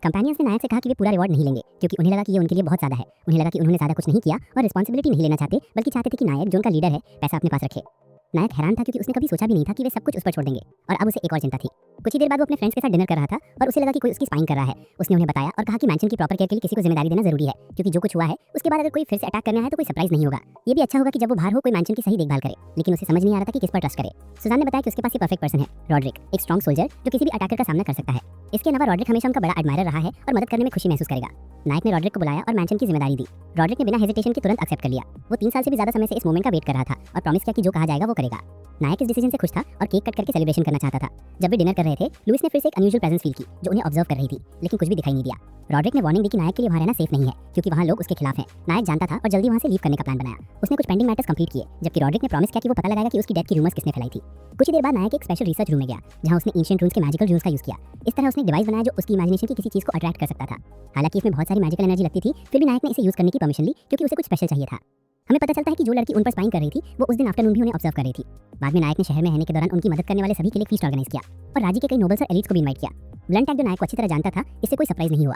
कंपेनियंस ने नायक से कहा कि वे पूरा रिवॉर्ड नहीं लेंगे क्योंकि उन्हें लगा कि ये उनके लिए बहुत ज्यादा है। उन्हें लगा कि उन्होंने ज्यादा कुछ नहीं किया और रिस्पांसिबिलिटी नहीं लेना चाहते, बल्कि चाहते थे कि नायक, जो उनका लीडर है, पैसा अपने पास रखे। नायक हैरान था क्योंकि उसने कभी सोचा भी नहीं था कि वे सब कुछ उस पर छोड़ देंगे और अब उसे एक और चिंता थी। कुछ ही देर बाद वो अपने फ्रेंड्स के साथ डिनर कर रहा था और उसे लगा कि कोई उसकी स्पाइंग कर रहा है। उसने उन्हें बताया और कहा कि मैंशन की प्रॉपर केयर के लिए किसी को जिम्मेदारी देना जरूरी है, क्योंकि जो कुछ हुआ है उसके बाद अगर कोई फिर से अटैक करना है तो कोई सरप्राइज नहीं होगा। ये भी अच्छा होगा कि जब वो बाहर हो कोई मैंशन की सही देखभाल करे, लेकिन उसे समझ नहीं आ रहा था कि किस पर ट्रस्ट करे। सुजान ने बताया कि उसके पास ये परफेक्ट पर्सन है, रॉड्रिक, एक स्ट्रॉन्ग सोल्जर जो किसी भी अटैकर का सामना कर सकता है। इसके अलावा रॉड्रिक हमेशा उनका बड़ा एडमायरर रहा है और मदद करने में खुशी महसूस करेगा। नायक ने रॉड्रिक को बुलाया और मैंशन की जिम्मेदारी दी। रॉड्रिक ने बिना हेजिटेशन के तुरंत एक्सेप्ट कर लिया। वो 3 साल से भी ज्यादा समय से इस मोमेंट का वेट कर रहा था और प्रॉमिस किया कि जो कहा जाएगा वो करेगा। नायक इस डिसीजन से खुश था और केक कट करके सेलिब्रेशन करना चाहता था। जब वे डिनर कर रहे थे, लुइस ने फिर से एक अनयूजुअल प्रेजेंस फील की जो उन्हें ऑब्जर्व कर रही थी, लेकिन कुछ भी दिखाई नहीं दिया। रॉड्रिक ने वार्निंग दी कि नायक के लिए वहां रहना सेफ नहीं है, क्योंकि वहां लोग उसके खिलाफ हैं। नायक जानता था और जल्दी वहां से लीव करने का प्लान बनाया। उसने कुछ पेंडिंग मैटर्स कंप्लीट किए, जबकि रॉड्रिक ने प्रॉमिस किया कि वो पता लगाएगा कि उसकी डेथ की रूमर्स किसने फैलाई थी। कुछ ही देर बाद नायक एक स्पेशल रिसर्च रूम में गया, जहां उसने एंशिएंट रून्स के मैजिकल रून्स का यूज किया। इस तरह उसने डिवाइस बनाया जो उसकी इमेजिनेशन की किसी चीज को अट्रैक्ट कर सकता था। हालांकि इसमें बहुत सारी मैजिकल एनर्जी लगती थी, फिर भी नायक ने इसे यूज करने की परमिशन ली क्योंकि उसे कुछ स्पेशल चाहिए था। हमें पता चलता है कि जो लड़की उन पर स्पाइंग कर रही थी वो उस दिन आफ्टरनून भी उन्हें ऑब्जर्व कर रही थी। बाद में नायक ने शहर में रहने के दौरान उनकी मदद करने वाले सभी के लिए फीस्ट ऑर्गेनाइज किया और राज्य के कई नोबल्स और एलिट्स को भी इनवाइट किया। ब्लंट टैग जो नायक को अच्छी तरह जानता था, इससे कोई सरप्राइज नहीं हुआ।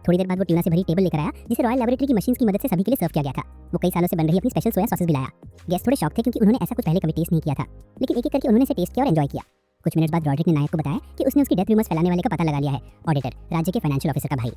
थोड़ी देर बाद वो ट्यूना से भरी टेबल लेकर आया, जिसे रॉयल लैबोरेटरी की मशीन्स की मदद से सभी के लिए सर्व किया गया था। वो कई सालों से बन रही अपनी स्पेशल सोया सॉसेस भी लाया। गेस्ट थोड़े शॉक थे क्योंकि उन्होंने ऐसा कुछ पहले कभी टेस्ट नहीं किया था, लेकिन एक एक करके उन्होंने इसे टेस्ट किया और एंजॉय किया। कुछ मिनट बाद रॉड्रिक ने नायक को बताया कि उसने उसकी डेथ रूमर्स फैलाने वाले का पता लगा लिया है, ऑडिटर, राज्य के फाइनेंशियल ऑफिसर का भाई।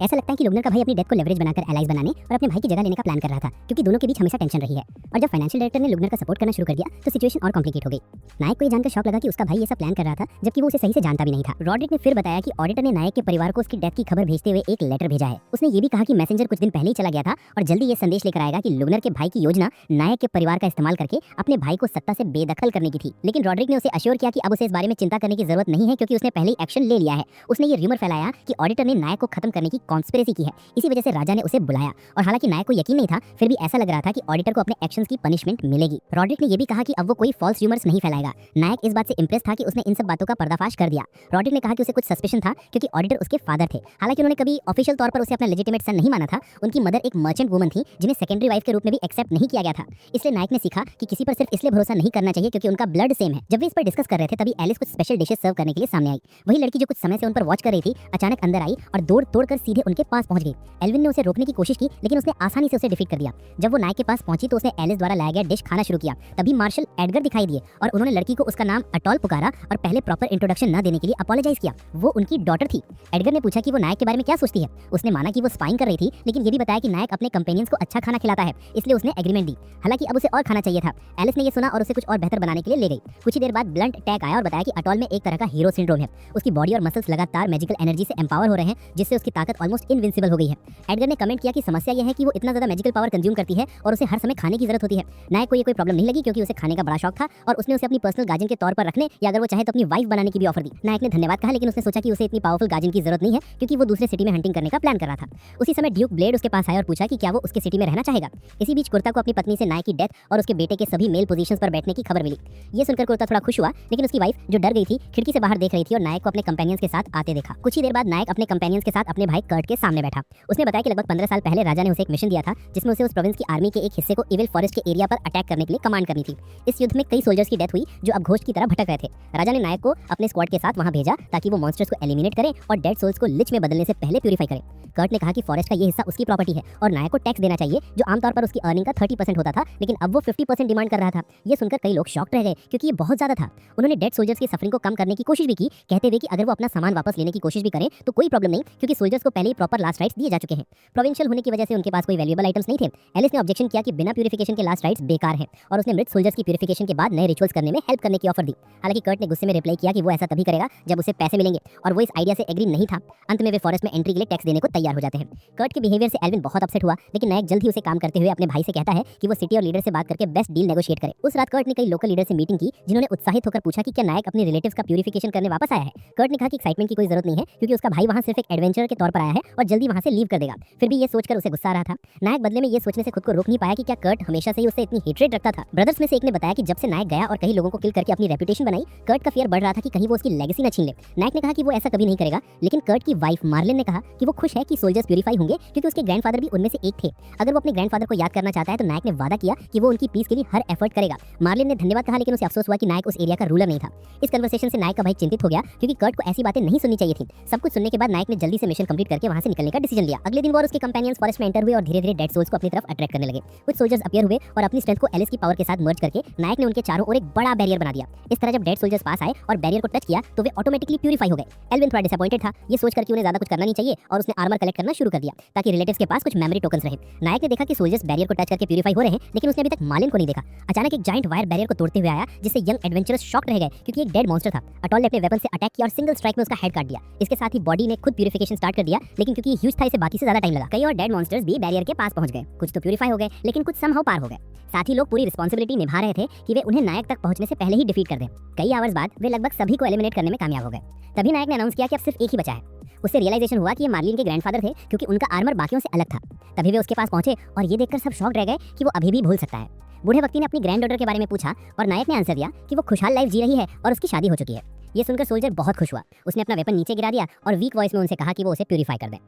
ऐसा लगता है कि लुगनर का भाई अपनी डेथ को लेवरेज बनाकर एलाइज बनाने और अपने भाई की जगह लेने का प्लान कर रहा था, क्योंकि दोनों के बीच हमेशा टेंशन रही है। और जब फाइनेंशियल डायरेक्टर ने लुगनर का सपोर्ट करना शुरू कर दिया तो सिचुएशन और कॉम्प्लिकेट हो गई। नायक को ये जानकर शॉक लगा कि उसका भाई ये सब प्लान कर रहा था, जबकि वो उसे सही से जानता भी नहीं था। रॉड्रिक ने फिर बताया कि ऑडिटर ने नायक के परिवार को उसकी डेथ की खबर भेजते हुए एक लेटर भेजा है। उसने ये भी कहा कि मैसेंजर कुछ दिन पहले ही चला गया था और जल्दी ये संदेश लेकर आएगा कि लुगनर के भाई की योजना नायक के परिवार का इस्तेमाल करके अपने भाई को सत्ता से बेदखल करने की थी। लेकिन रॉड्रिक ने उसे अश्योर किया कि अब उसे इस बारे में चिंता करने की जरूरत नहीं है, क्योंकि उसने पहले ही एक्शन ले लिया है। उसने ये र्यूमर फैलाया कि ऑडिटर ने नायक को खत्म करने की कॉन्स्पिरेसी की है, इसी वजह से राजा ने उसे बुलाया। और हालांकि नायक को यकीन नहीं था, फिर भी ऐसा लग रहा था कि ऑडिटर को अपने एक्शंस की पनिशमेंट मिलेगी। रॉड्रिक ने यह भी कहा कि अब वो कोई फॉल्स र्यूमर्स नहीं फैलाएगा। नायक इस बात से इंप्रेस था कि उसने इन सब बातों का पर्दाफाश कर दिया। रॉड्रिक ने कहा कि उसे कुछ सस्पिशन था क्योंकि ऑडिटर उसके फादर थे। हालांकि उन्होंने कभी ऑफिशियल तौर पर उसे अपना लेजिटिमेट सन नहीं माना था। उनकी मदर एक मर्चेंट वुमन थी जिन्हें सेकेंडरी वाइफ के रूप में भी एक्सेप्ट नहीं किया गया था। इसलिए नायक ने सीखा कि किसी पर सिर्फ इसलिए भरोसा नहीं करना चाहिए क्योंकि उनका ब्लड सेम है। जब वे इस पर डिस्कस कर रहे थे, तभी एलिस कुछ स्पेशल डिशेस सर्व करने के लिए सामने आई। वही लड़की जो कुछ समय से उन पर वॉच कर रही थी, अचानक अंदर आई और दौड़ तोड़कर सीधे उनके पास पहुंच गई। एल्विन ने उसे रोकने की कोशिश की, लेकिन उसने आसानी से उसे डिफीट कर दिया। जब वो नायक के पास पहुंची तो उसने एलिस द्वारा लाया गया डिश खाना शुरू किया। तभी मार्शल एडगर दिखाई दिए और उन्होंने लड़की को उसका नाम अटॉल पुकारा और पहले प्रॉपर इंट्रोडक्शन न देने के लिए अपोलोजाइज किया। वो उनकी डॉटर थी। एडगर ने पूछा कि वो नायक के बारे में क्या सोचती है। उसने माना कि वो स्पाइंग कर रही थी, लेकिन ये भी बताया कि नायक अपने कंपेनियंस को अच्छा खाना खिलाता है, इसलिए उसने एग्रीमेंट दी। हालांकि अब उसे और खाना चाहिए था। एलिस ने ये सुना और उसे कुछ और बेहतर बनाने के लिए ले गई। कुछ ही देर बाद ब्लंट टैग आया और बताया कि अटॉल में एक तरह का हीरो सिंड्रोम है। उसकी बॉडी और मसल्स लगातार मैजिकल एनर्जी से एम्पावर हो रहे हैं, जिससे उसकी ताकत ऑलमोस्ट इनविंसिबल हो गई है। एडगर ने कमेंट किया कि समस्या यह है कि वो इतना ज्यादा मैजिकल पावर कंज्यूम करती है और उसे हर समय खाने की जरूरत होती है। नायक को ये कोई प्रॉब्लम नहीं लगी क्योंकि उसे खाने का बड़ा शौक था और उसने उसे अपनी पर्सनल गार्जियन के तौर पर रखने या अगर वो चाहे तो अपनी वाइफ बनाने की भी ऑफर दी। नायक ने धन्यवाद कहा, लेकिन उसने सोचा कि उसे इतनी पावरफुल गार्जियन की जरूरत नहीं है क्योंकि वो दूसरे सिटी में हंटिंग करने का प्लान कर रहा था। उसी समय ड्यूक ब्लेड उसके पास आया और पूछा कि क्या वो उसके सिटी में रहना चाहेगा। इसी बीच कुर्ता को अपनी पत्नी से नायक की डेथ और उसके बेटे के सभी मेल पोजीशंस पर बैठने की खबर मिली। ये सुनकर कुर्ता थोड़ा खुश हुआ, लेकिन उसकी वाइफ जो डर गई थी खिड़की से बाहर देख रही थी और नायक को अपने कंपेनियंस के साथ आते देखा। कुछ ही देर बाद नायक अपने कंपेनियंस के साथ अपने भाई कर्ट के सामने बैठा। उसने बताया कि लगभग 15 साल पहले राजा ने उसे एक मिशन दिया था, जिसमें उसे उस प्रोविंस की आर्मी के एक हिस्से को इविल फॉरेस्ट के एरिया पर अटैक करने के लिए कमांड करनी थी। इस युद्ध में कई सोल्जर्स की डेथ हुई जो अब घोस्ट की तरह भटक रहे थे। राजा ने नायक को अपने स्क्वाड के साथ वहां भेजा ताकि वो मॉन्स्टर्स को एलिमिनेट करे और डेड सोल्स को लिच में बदलने से पहले प्यूरिफाई करे। कर्ट ने कहा कि फॉरेस्ट का ये हिस्सा उसकी प्रॉपर्टी है और नायक को टैक्स देना चाहिए, जो आमतौर पर उसकी अर्निंग का 30% होता था, लेकिन अब वो 50% डिमांड कर रहा था। ये सुनकर कई लोग शॉक्ड रह गए क्योंकि ये बहुत ज्यादा था। उन्होंने डेड सोल्जर्स की सफरिंग को कम करने की कोशिश भी की, कहते हुए कि अगर वो अपना सामान वापस लेने की कोशिश भी करें तो कोई प्रॉब्लम नहीं, क्योंकि सोल्जर्स को पहले ही प्रॉपर लास्ट राइट्स दिए जा चुके हैं। प्रोविंशियल होने की वजह से उनके पास कोई वैल्यूएबल आइटम्स नहीं थे। एलिस ने ऑब्जेक्शन किया कि बिना प्यूरिफिकेशन के लास्ट राइट्स बेकार है और उसने मृत सोल्जर्स की प्यूरिफिकेशन के बाद नए रिचुअल्स करने में हेल्प करने की ऑफर दी। हालांकि कर्ट ने गुस्से में रिप्लाई किया कि वो ऐसा तभी करेगा जब उसे पैसे मिलेंगे और वो इस आइडिया से एग्री नहीं था। अंत में वे फॉरेस्ट में एंट्री के लिए टैक्स देने को तैयार हो जाते हैं। कर्ट के बिहेवियर से एल्विन बहुत अपसेट हुआ, लेकिन नायक जल्द ही उसे काम करते हुए अपने भाई से कहता है कि वो सिटी और लीडर से बात करके बेस्ट डील नेगोशिएट करे। उस रात कर्ट ने कई लोकल लीडर से मीटिंग की, जिन्होंने उत्साहित होकर पूछा कि क्या नायक अपने रिलेटिव्स का प्यूरिफिकेशन करने वापस आया है। कर्ट ने कहा कि एक्साइटमेंट की कोई जरूरत नहीं है क्योंकि उसका भाई वहां सिर्फ एक एडवेंचर के तौर पर आया है और जल्दी वहां से लीव कर देगा। फिर भी ये सोचकर उसे गुस्सा आ रहा था। नायक बदले में ये सोचने से खुद को रोक नहीं पाया कि क्या कर्ट हमेशा से ही उससे इतनी हेट्रेड रखता था। ब्रदर्स में से एक ने बताया कि जब से नायक गया और कई लोगों को किल करके अपनी रेपुटेशन बनाई, कर्ट का फियर बढ़ रहा था कि कहीं वो उसकी लेगेसी न छीन ले। नायक ने कहा कि वो ऐसा कभी नहीं करेगा, लेकिन कर्ट की वाइफ मार्लिन ने कहा कि वो खुश है कि सोल्जर्स प्यूरिफाई होंगे क्योंकि उसके ग्रैंडफादर भी उनमें से एक थे। अगर वो अपने ग्रैंडफादर को याद करना चाहता है तो नायक ने वादा किया कि वो उनकी पीस के लिए हर एफर्ट करेगा। मार्लिन ने धन्यवाद कहा, लेकिन उसे अफसोस हुआ कि नायक उस एरिया का रूलर नहीं था। इस कन्वर्सेशन से नायक का भाई चिंतित हो गया क्योंकि कर्ट को ऐसी बातें नहीं सुननी चाहिए थी। सब कुछ सुनने के बाद नायक ने जल्दी से मिशन कंप्लीट करके करके वहां से निकलने का डिसीजन लिया। अगले दिन वो और उसके कंपेनियंस फॉरेस्ट में एंटर हुए और धीरे-धीरे डेड सोल्स को अपनी तरफ अट्रैक्ट करने लगे। कुछ सोल्जर्स अपीयर हुए और अपनी स्ट्रेंथ को एलिस की पावर के साथ मर्ज करके नायक ने उनके चारों ओर एक बड़ा बैरियर बना दिया। इस तरह जब डेड सोल्जर्स पास आए और बैरियर को टच किया तो वे ऑटोमेटिकली प्यूरीफाई हो गए। एल्विन थोड़ा डिसअपॉइंटेड था, ये सोच कर कि उन्हें ज्यादा कुछ करना नहीं चाहिए और उसने आर्मर कलेक्ट करना शुरू कर दिया ताकि रिलेटिव्स के पास कुछ मेमोरी टोकन्स रहे। नायक ने देखा कि सोल्जर्स बैरियर को टच करके प्यूरीफाई हो रहे हैं, लेकिन उसने अभी तक मालिन को नहीं देखा। अचानक एक जायंट वायर बैरियर को तोड़ते हुए आया, जिससे यंग एडवेंचरर्स शॉक रह गए क्योंकि एक डेड मॉन्स्टर था। अटॉल ने अपने वेपन से अटैक किया और सिंगल स्ट्राइक में उसका हेड काट दिया। इसके साथ ही बॉडी ने खुद प्यूरिफिकेशन स्टार्ट कर दिया, लेकिन क्योंकि ह्यूज था इसे बाकी से ज्यादा टाइम लगा। कई और डेड मॉन्स्टर्स भी बैरियर के पास पहुंच गए। कुछ तो प्यूरीफाई हो गए, लेकिन कुछ समहाउ पार हो गए। साथ ही लोग पूरी रिस्पांसिबिलिटी निभा रहे थे कि वे उन्हें नायक तक पहुंचने से पहले ही डिफीट कर दें। कई आवर्स बाद वे लगभग सभी को एलिमिनेट करने में कामयाब हो गए। तभी नायक ने अनाउंस किया कि अब सिर्फ एक ही बचा है। उससे रियलाइजेशन हुआ कि ये मार्लिन के ग्रैंडफादर थे, क्योंकि उनका आर्मर बाकियों से अलग था। तभी वे उसके पास पहुंचे और ये देखकर सब शॉक रह गए कि वो अभी भी भूल सकता है। बूढ़े व्यक्ति ने अपनी ग्रैंड डॉटर के बारे में पूछा और नायक ने आंसर दिया कि वो खुशहाल लाइफ जी रही है और उसकी शादी हो चुकी है। ये सुनकर सोल्जर बहुत खुश हुआ। उसने अपना वेपन नीचे गिरा दिया और वीक वॉइस में उनसे कहा कि वो उसे प्यूरीफाई कर दें।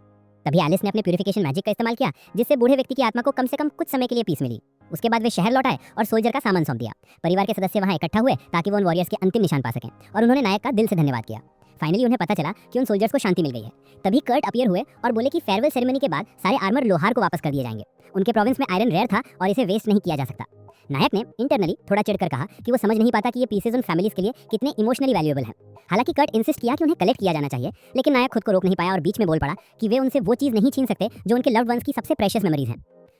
तभी एलिस ने अपने प्यूरिफिकेशन मैजिक का इस्तेमाल किया, जिससे बूढ़े व्यक्ति की आत्मा को कम से कम कुछ समय के लिए पीस मिली। उसके बाद वे शहर लौट आए और सोल्जर का सामान सौंप दिया। परिवार के सदस्य वहां इकट्ठा हुए ताकि वो उन वॉरियर्स के अंतिम निशान पा सकें और उन्होंने नायक का दिल से धन्यवाद किया। फाइनली उन्हें पता चला कि उन सोल्जर्स को शांति मिल गई है। तभी कर्ट अपीयर हुए और बोले कि फेयरवेल सेरेमनी के बाद सारे आर्मर लोहार को वापस कर दिए जाएंगे। उनके प्रोविंस में आयरन रेयर था और इसे वेस्ट नहीं किया जा सकता। नायक ने इंटरनली थोड़ा चिढ़कर कहा कि वो समझ नहीं पाता कि ये पीसेस उन फैमिलीज के लिए कितने इमोशनली वैल्यूएबल हैं। हालांकि कर्ट इंसिस्ट किया कि उन्हें कलेक्ट किया जाना चाहिए, लेकिन नायक खुद को रोक नहीं पाया और बीच में बोल पड़ा कि वे उनसे वो चीज़ नहीं छीन सकते जो उनके लव्ड वंस की सबसे प्रेशियस मेमोरीज हैं।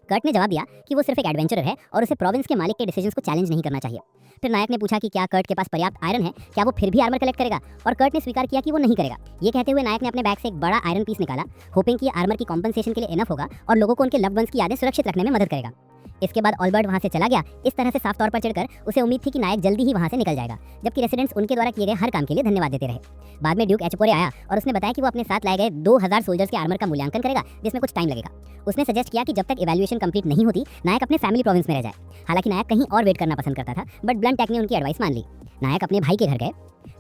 कर्ट ने जवाब दिया कि वो सिर्फ एक एडवेंचरर है और उसे प्रोविंस के मालिक के डिसीजंस को चैलेंज नहीं करना चाहिए। फिर नायक ने पूछा कि क्या कर्ट के पास पर्याप्त आयरन है, क्या वो फिर भी आर्मर कलेक्ट करेगा, और कर्ट ने स्वीकार किया कि वो नहीं करेगा। ये कहते हुए नायक ने अपने बैग से एक बड़ा आयरन पीस निकाला, होपिंग कि आर्मर की कॉम्पनसेशन के लिए इनफ होगा और लोगों को उनके लव्ड वंस की यादें सुरक्षित रखने में मदद करेगा। इसके बाद ऑल्बर्ट वहां से चला गया। इस तरह से साफ तौर पर चिढ़कर उसे उम्मीद थी कि नायक जल्दी ही वहां से निकल जाएगा, जबकि रेसिडेंट्स उनके द्वारा किए गए हर काम के लिए धन्यवाद देते रहे। बाद में ड्यूक एचपोरे आया और उसने बताया कि वो अपने साथ लाए गए 2000 सोल्जर्स के आर्मर का मूल्यांकन करेगा, जिसमें कुछ टाइम लगेगा। उसने सजेस्ट किया कि जब तक इवैल्यूएशन कंप्लीट नहीं होती, नायक अपने फैमिली प्रोविंस में रह जाए। हालांकि नायक कहीं और वेट करना पसंद करता था, बट ब्लंट टैक ने उनकी एडवाइस मान ली। नायक अपने भाई के घर गए,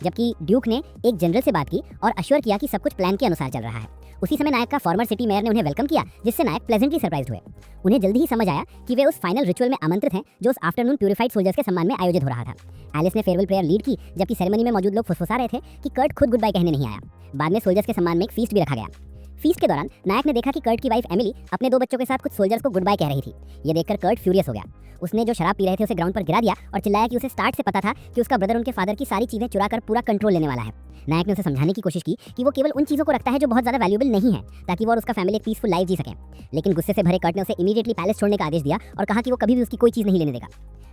जबकि ड्यूक ने एक जनरल से बात की और अश्योर किया कि सब कुछ प्लान के अनुसार चल रहा है। उसी समय नायक का फॉर्मर सिटी मेयर ने उन्हें वेलकम किया, जिससे नायक प्लेजेंटली सरप्राइज्ड हुए। उन्हें जल्दी ही समझ आया कि वे उस फाइनल रिचुअल में आमंत्रित हैं जो उस आफ्टरनून प्यूरिफाइड सोल्जर्स के सम्मान में आयोजित हो रहा था। एलिस ने फेयरवेल प्रेयर लीड की, जबकि सेरेमनी में मौजूद लोग फुसफुसा रहे थे कि कर्ट खुद गुड बाय कहने नहीं आया। बाद में सोल्जर्स के सम्मान में एक फीस्ट भी रखा गया। फीस्ट के दौरान नायक ने देखा कि कर्ट की वाइफ एमिली अपने 2 बच्चों के साथ कुछ सोल्जर्स को गुड बाय कह रही थी। ये देखकर कर्ट फ्यूरियस हो गया। उसने जो शराब पी रहे थे उसे ग्राउंड पर गिरा दिया और चिल्लाया कि उसे स्टार्ट से पता था कि उसका ब्रदर उनके फादर की सारी चीजें चुरा कर पूरा कंट्रोल लेने वाला है। नायक ने उसे समझाने की कोशिश की कि वो केवल उन चीजों को रखता है जो बहुत ज्यादा वैल्यूएबल नहीं है, ताकि वो और उसका फैमिली एक पीसफुल लाइफ जी सकें। लेकिन गुस्से से भरे कर्ट ने उसे इमीडिएटली पैलेस छोड़ने का आदेश दिया और कहा कि वो कभी भी उसकी कोई चीज नहीं लेने देगा।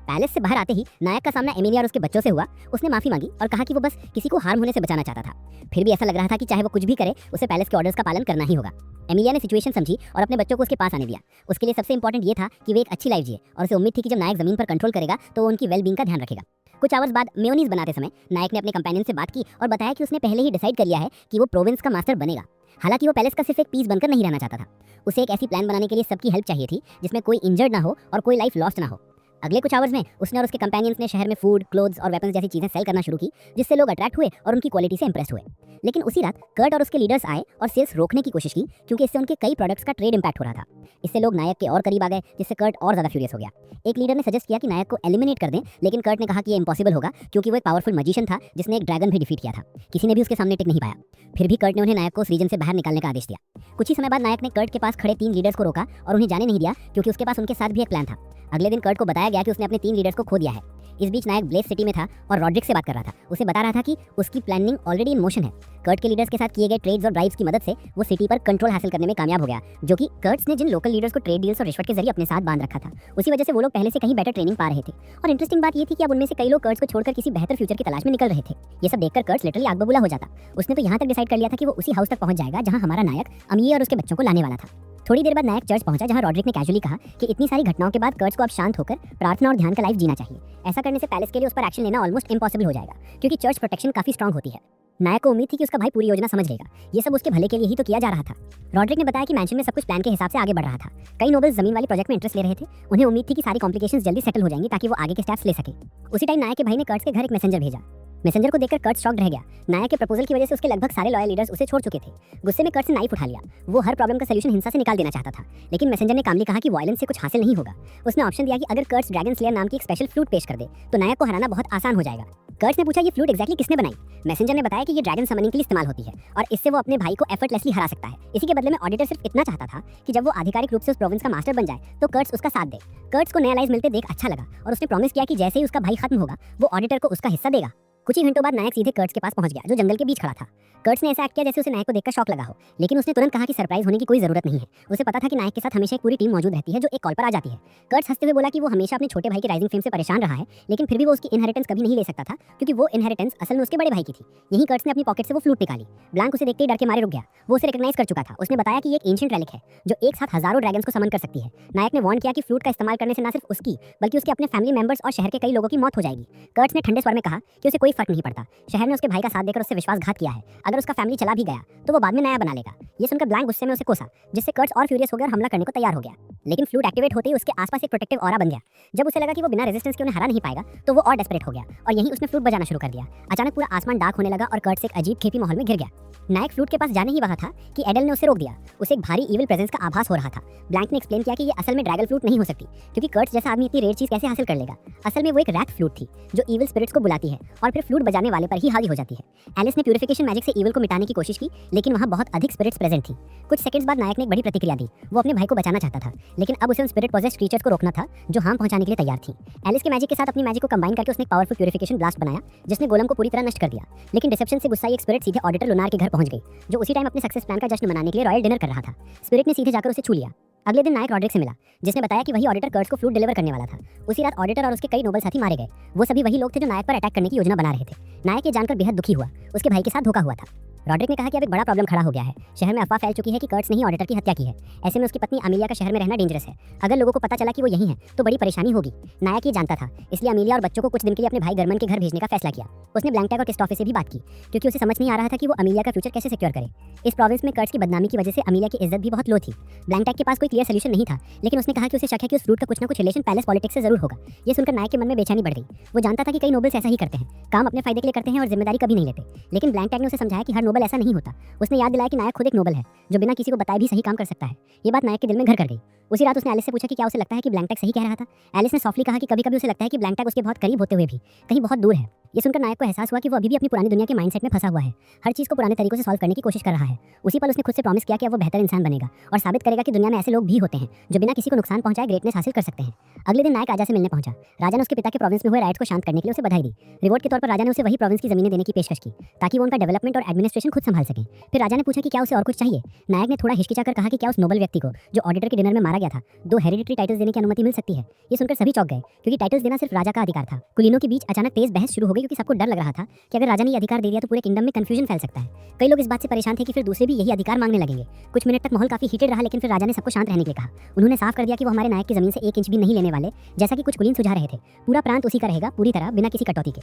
पैलेस से बाहर आते ही नायक का सामना एमिलिया और उसके बच्चों से हुआ। उसने माफी मांगी और कहा कि वो बस किसी को हार्म होने से बचाना चाहता था। फिर भी ऐसा लग रहा था कि चाहे वो कुछ भी करे, उसे पैलेस के ऑर्डर्स का पालन करना ही होगा। एमिलिया ने सिचुएशन समझी और अपने बच्चों को उसके पास आने दिया। उसके लिए सबसे इंपॉर्टेंट ये था कि वे एक अच्छी लाइफ जिए और उसे उम्मीद थी कि जब नायक जमीन पर कंट्रोल करेगा तो वो उनकी वेलबींग का ध्यान रखेगा। कुछ आवर्स बाद मेयोनीज बनाते समय नायक ने अपने कंपेनियन से बात की और बताया कि उसने पहले ही डिसाइड कर लिया है कि वो प्रोविंस का मास्टर बनेगा। हालांकि वो पैलेस का सिर्फ एक पीस बनकर नहीं रहना चाहता था। उसे एक ऐसी प्लान बनाने के लिए सबकी हेल्प चाहिए थी जिसमें कोई इंजर्ड ना हो और कोई लाइफ लॉस्ट ना हो। अगले कुछ आवर्स में उसने और उसके कंपेनियंस ने शहर में फूड, क्लोथ्स और वेपन्स जैसी चीजें सेल करना शुरू की, जिससे लोग अट्रैक्ट हुए और उनकी क्वालिटी से इंप्रेस हुए। लेकिन उसी रात कर्ट और उसके लीडर्स आए और सेल्स रोकने की कोशिश की, क्योंकि इससे उनके कई प्रोडक्ट्स का ट्रेड इंपैक्ट हो रहा था। इससे लोग नायक के और करीब आ गए, जिससे कर्ट और ज्यादा फ्यूरियस हो गया। एक लीडर ने सजेस्ट किया कि नायक को एलिमिनेट कर दें, लेकिन कर्ट ने कहा कि ये इम्पॉसिबल होगा, क्योंकि वो एक पावरफुल मैजिशियन था जिसने एक ड्रैगन भी डिफीट किया था। किसी ने भी उसके सामने टिक नहीं पाया। फिर भी कर्ट ने उन्हें नायक को उस रीजन से बाहर निकालने का आदेश दिया। कुछ ही समय बाद नायक ने कर्ट के पास खड़े 3 लीडर्स को रोका और उन्हें जाने नहीं दिया, क्योंकि उसके पास उनके साथ भी एक प्लान था। अगले दिन कर्ट को बताया गया कि उसने अपने 3 लीडर्स को खो दिया है। इस बीच नायक ब्लेस सिटी में था और रॉड्रिक से बात कर रहा था। उसे बता रहा था कि उसकी प्लानिंग ऑलरेडी इन मोशन है। कर्ट के लीडर्स के साथ किए गए ट्रेड्स और ड्राइव्स की मदद से वो सिटी पर कंट्रोल हासिल करने में कामयाब हो गया, जो कि कर्ट्स ने जिन लोकल लीडर्स को ट्रेड डील्स और रिश्वत के जरिए अपने साथ बांध रखा था, उसी वजह से वो लोग पहले से कहीं बेटर ट्रेनिंग पा रहे थे। और इंटरेस्टिंग बात ये थी कि अब उनमें से कई लोग कर्ट्स को छोड़कर किसी बेहतर फ्यूचर की तलाश में निकल रहे थे। ये सब देखकर कर्ट्स लिटरली आग बबूला हो जाता। उसने तो यहाँ तक डिसाइड कर लिया था कि वो उसी हाउस तक पहुंच जाएगा जहाँ हमारा नायक अमीर और उसके बच्चों को लाने वाला था। थोड़ी देर बाद नायक चर्च पहुंचा, जहां रॉड्रिक ने कैजुअली कहा कि इतनी सारी घटनाओं के बाद कर्ट्स को अब शांत होकर प्रार्थना और ध्यान का लाइफ जीना चाहिए। ऐसा करने से पैलेस के लिए उस पर एक्शन लेना ऑलमोस्ट इम्पॉसिबल हो जाएगा, क्योंकि चर्च प्रोटेक्शन काफी स्ट्रांग होती है। नायक को उम्मीद थी कि उसका भाई पूरी योजना समझ लेगा। ये सब उसके भले के लिए ही तो किया जा रहा था। रॉड्रिक ने बताया कि मैंशन में सब कुछ प्लान के हिसाब से आगे बढ़ रहा था। कई नोबल्स जमीन वाली प्रोजेक्ट में इंटरेस्ट ले रहे थे। उन्हें उम्मीद थी कि सारी कॉम्प्लिकेशंस जल्दी सेटल हो जाएंगी ताकि वो आगे के स्टेप्स ले सके। उसी टाइम नायक के भाई ने कर्ट्स के घर एक मैसेंजर भेजा। मैसेंजर को देखकर कर्ट शॉक्ड रह गया। नायक के प्रपोजल की वजह से उसके लगभग सारे लॉयल लीडर्स उसे छोड़ चुके थे। गुस्से में कर्ट से नाइफ उठा लिया। वो हर प्रॉब्लम का सलूशन हिंसा से निकाल देना चाहता था, लेकिन मैसेंजर ने कामली कहा कि वायलेंस से कुछ हासिल नहीं होगा। उसने ऑप्शन दिया कि अगर कर्ट्स ड्रैगन स्लेयर नाम की एक स्पेशल फ्लूट पेश कर दे तो नायक को हराना बहुत आसान हो जाएगा। कर्ट्स ने पूछा ये फ्लूट एग्जैक्टली किसने बनाई। मैसेंजर ने बताया कि ये ड्रैगन समनिंग के लिए इस्तेमाल होती है और इससे वो अपने भाई को एफर्टलेसली हरा सकता है। इसी के बदले में ऑडिटर सिर्फ इतना चाहता था कि जब वो आधिकारिक रूप से उस प्रोविंस का मास्टर बन जाए तो कर्ट्स उसका साथ दे। कर्ट्स को नया लाइज मिलते देख अच्छा लगा और उसने प्रॉमिस किया कि जैसे ही उसका भाई खत्म होगा वो ऑडिटर को उसका हिस्सा देगा। कुछ ही घंटों बाद नायक सीधे कर्ट्स के पास पहुंच गया जो जंगल के बीच खड़ा था। कर्ट्स ने ऐसा एक्ट किया जैसे उसे नायक को देखकर शॉक लगा हो, लेकिन उसने तुरंत कहा कि सरप्राइज होने की कोई जरूरत नहीं है। उसे पता था कि नायक के साथ हमेशा एक पूरी टीम मौजूद रहती है जो एक कॉल पर आ जाती है। कर्ट्स हंसते हुए बोला कि वो हमेशा अपने छोटे भाई के राइजिंग फेम से परेशान रहा है, लेकिन फिर भी वो उसकी इनहेरिटेंस कभी नहीं ले सकता था क्योंकि वो इनहेरिटेंस असल में उसके बड़े भाई की थी। यही कर्ट्स ने अपनी पॉकेट से वो फ्लूट निकाली। ब्लैंक उसे देखते ही डर के मारे रुक गया। वो उसे रिकॉग्नाइज कर चुका था। उसने बताया कि ये एक एंशिएंट रेलिक है जो एक साथ हजारों ड्रैगन्स को समन कर सकती है। नायक ने वार्न किया कि फ्लूट का इस्तेमाल करने से न सिर्फ उसकी बल्कि उसके अपने फैमिली मेंबर्स और शहर के कई लोगों की मौत हो जाएगी। कर्ट्स ने ठंडे स्वर में कहा कि उसे कोई फर्क नहीं पड़ता। शहर ने उसके भाई का साथ देकर उससे विश्वासघात किया है। अगर उसका फैमिली चला भी गया तो वो बाद में नया बना लेगा। ये सुनकर ब्लैंक गुस्से में उसे कोसा, जिससे कर्ट्स और फ्यूरियस हो गया और हमला करने को तैयार हो गया। लेकिन फ्लूट एक्टिवेट होते ही उसके आसपास एक प्रोटेक्टिव ऑरा बन गया। जब उसे लगा कि वो बिना रेजिस्टेंस के उन्हें हरा नहीं पाएगा तो वो और डेस्परेट हो गया और यहीं उसने फ्लूट बजाना शुरू कर दिया। अचानक पूरा आसमान डार्क होने लगा और कर्ट्स एक अजीब खेपी माहौल में घिर गया। नायक फ्लूट के पास जाने ही वहां था कि एडल ने उसे रोक दिया। उसे एक भारी इविल प्रेजेंस का आभास हो रहा था। ब्लैंक ने एक्सप्लेन किया कि ये असल में ड्रैगन फ्लूट नहीं हो सकती क्योंकि कर्ट्स जैसा आदमी इतनी रेयर चीज कैसे हासिल कर लेगा। असल में वो एक रैट फ्लूट थी जो इविल स्पिरिट्स को बुलाती है और फिर फ्लूट बजाने वाले पर ही हावी हो जाती है। एलिस ने प्यूरिफिकेशन मैजिक से इविल को मिटाने की कोशिश की, लेकिन वहां बहुत अधिक स्पिरिट्स प्रेजेंट थी। कुछ सेकंड्स बाद नायक ने एक बड़ी प्रतिक्रिया दी। वो अपने भाई को बचाना चाहता था, लेकिन अब उसे उन स्पिरिट पॉजेस्ड क्रीचर्स को रोकना था जो हार्म पहुंचाने के लिए तैयार थी। एलिस के मैजिक के साथ अपनी मैजिक को कंबाइन करके उसने एक पावरफुल प्यूरिफिकेशन ब्लास्ट बनाया जिसने गोलम को पूरी तरह नष्ट कर दिया। लेकिन डिसेप्शन से गुस्साई एक स्पिरिट सीधे ऑडिटर लुनार के घर पहुंच गई जो उसी टाइम अपने सक्सेस प्लान का जश्न मनाने के लिए रॉयल डिनर कर रहा था। स्पिरिट ने सीधे जाकर उसे छू लिया। अगले दिन नायक रॉड्रिक से मिला जिसने बताया कि वही ऑडिटर कर्ट्स को फ्लूट डिलीवर करने वाला था। उसी रात ऑडिटर और उसके कई नोबल साथी मारे गए। वो सभी वही लोग थे जो नायक पर अटैक करने की योजना बना रहे थे। नायक ये जानकर बेहद दुखी हुआ। उसके भाई के साथ धोखा हुआ था। रॉड्रिक ने कहा कि अब एक बड़ा प्रॉब्लम खड़ा हो गया है। शहर में अफवाह फैल चुकी है कि कर्ट्स ने ही ऑडिटर की हत्या की है। ऐसे में उसकी पत्नी अमीलिया का शहर में रहना डेंजरस है। अगर लोगों को पता चला कि वो यही है तो बड़ी परेशानी होगी। नायक ये जानता था, इसलिए अमीलिया और बच्चों को कुछ दिन के लिए अपने भाई गर्मन के घर भेजने का फैसला किया। उसने ब्लैंकटैग और क्रिस्टोफर से भी बात की क्योंकि उसे समझ नहीं आ रहा था कि वो अमीलिया का फ्यूचर कैसे सिक्योर करे। इस प्रोविंस में कर्ट्स की बदनामी की वजह से अमीलिया की इज्जत भी बहुत लो थी। ब्लैंकटैग के पास कोई क्लियर सॉल्यूशन नहीं था, लेकिन उसने कहा कि उसे शक है कि उस फ्लूट का कुछ ना कुछ रिलेशन पैलेस पॉलिटिक्स से जरूर होगा। ये सुनकर नायक के मन में बेचैनी बढ़ गई। वो जानता था कि कई नोबल्स ऐसा ही करते हैं, काम अपने फायदे के लिए करते हैं और जिम्मेदारी कभी नहीं लेते। लेकिन ब्लैंकटैग ने उसे समझाया कि हर नोबल ऐसा नहीं होता। उसने याद दिलाया कि नायक खुद एक नोबल है जो बिना किसी को बताए भी सही काम कर सकता है। ये बात नायक के दिल में घर कर गई। उसी रात उसने एलिस से पूछा कि क्या उसे लगता है कि ब्लैंकटैग सही कह रहा था। एलिस ने सॉफ्टली कहा कि कभी-कभी उसे लगता है कि ब्लैंकटैग उसके बहुत करीब होते हुए भी कहीं बहुत दूर है। ये सुनकर नायक को एहसास हुआ कि वो अभी भी अपनी पुरानी दुनिया के माइंडसेट में फंसा हुआ है, हर चीज को पुराने तरीकों से सॉल्व करने की कोशिश कर रहा है। उसी पल उसने खुद से प्रॉमिस किया कि अब वो बेहतर इंसान बनेगा और साबित करेगा कि दुनिया में ऐसे लोग भी होते हैं जो बिना किसी को नुकसान पहुंचाए ग्रेटनेस हासिल कर सकते हैं। अगले दिन नायक राजा से मिलने पहुंचा। राजा ने उसके पिता के प्रोविंस में हुए राइट्स को शांत करने के लिए उसे बधाई दी। रिवॉर्ड के तौर पर राजा ने उसे वही प्रोविंस की जमीनें देने की पेशकश की ताकि वो उनका डेवलपमेंट और एडमिनिस्ट्रेशन खुद संभाल सकें। फिर राजा ने पूछा कि क्या उसे और कुछ चाहिए। नायक ने थोड़ा हिचकिचाकर कहा कि क्या उस नोबल व्यक्ति को जो ऑडिटर के डिनर में मारा गया था 2 हेरिडिटरी टाइटल्स देने की अनुमति मिल सकती है। ये सुनकर सभी चौंक गए क्योंकि टाइटल्स देना सिर्फ राजा का अधिकार था। कुलीनों के बीच अचानक तेज बहस शुरू हो गई क्योंकि सबको डर लग रहा था कि अगर राजा ने ये अधिकार दे दिया तो पूरे किंगडम में कंफ्यूजन फैल सकता है। कई लोग इस बात से परेशान थे कि फिर दूसरे भी यही अधिकार मांगने लगेंगे। कुछ मिनट तक माहौल काफी हीटेड रहा, लेकिन फिर राजा ने सबको शांत रहने के लिए कहा। उन्होंने साफ कर दिया कि वो हमारे नायक की जमीन से 1 इंच भी नहीं लेने वाले, जैसा कि कुछ कुलीन सुझा रहे थे। पूरा प्रांत उसी का रहेगा, पूरी तरह बिना किसी कटौती के।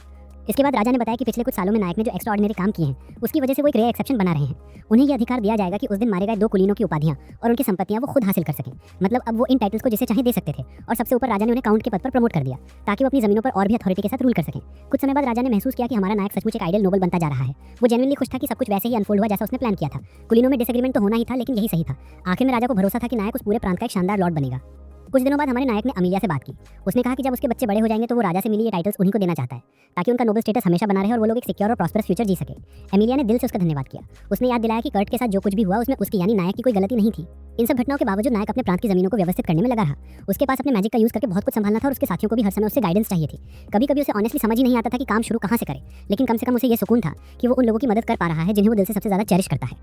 इसके बाद राजा ने बताया कि पिछले कुछ सालों में नायक ने जो एक्स्ट्रा ऑर्डिनरी काम किए हैं उसकी वजह से वो एक रेयर एक्सेप्शन बना रहे हैं। उन्हें यह अधिकार दिया जाएगा कि उस दिन मारे गए 2 कुलीनों की उपाधियां और उनकी संपत्तियां वो खुद हासिल कर सकें। मतलब अब वो इन टाइटल्स को जिसे चाहे दे सकते थे और सबसे ऊपर राजा ने उन्हें काउंट के पद पर प्रमोट कर दिया ताकि वो अपनी जमीनों पर और भी अथॉरिटी के साथ रूल कर सकें। कुछ समय बाद राजा ने महसूस किया कि हमारा नायक सचमुच एक आइडियल नोबल बनता जा रहा है। वो जेन्युइनली खुश था कि सब कुछ वैसे ही अनफोल्ड हुआ जैसा उसने प्लान किया था। कुलीनों में डिसएग्रीमेंट तो होना ही था, लेकिन यही सही था। आखिर में राजा को भरोसा था कि नायक उस पूरे प्रांत का एक शानदार लॉर्ड बनेगा। कुछ दिनों बाद हमारे नायक ने अमीलिया से बात की। उसने कहा कि जब उसके बच्चे बड़े हो जाएंगे तो वो राजा से मिली ये टाइटल्स उन्हीं को देना चाहता है ताकि उनका नोबल स्टेटस हमेशा बना रहे और वो लोग एक सिक्योर और प्रॉस्पेरस फ्यूचर जी सके। एमिलिया ने दिल से उसका धन्यवाद किया। उसने याद दिलाया कि कर्ट के साथ जो कुछ भी हुआ उसमें उसकी यानी नायक की कोई गलती नहीं थी। इन सब घटनाओं के बावजूद नायक अपने प्रांत की जमीनों को व्यवस्थित करने में लगा रहा। उसके पास अपने मैजिक का यूज करके बहुत कुछ संभालना था और उसके साथियों को भी हर समय उससे गाइडेंस चाहिए थी। कभी-कभी उसे ऑनेस्टली समझ ही नहीं आता था कि काम शुरू कहाँ से करे, लेकिन कम से कम उसे ये सुकून था कि वो उन लोगों की मदद कर पा रहा है जिन्हें वो दिल से सबसे ज्यादा चेरिश करता है।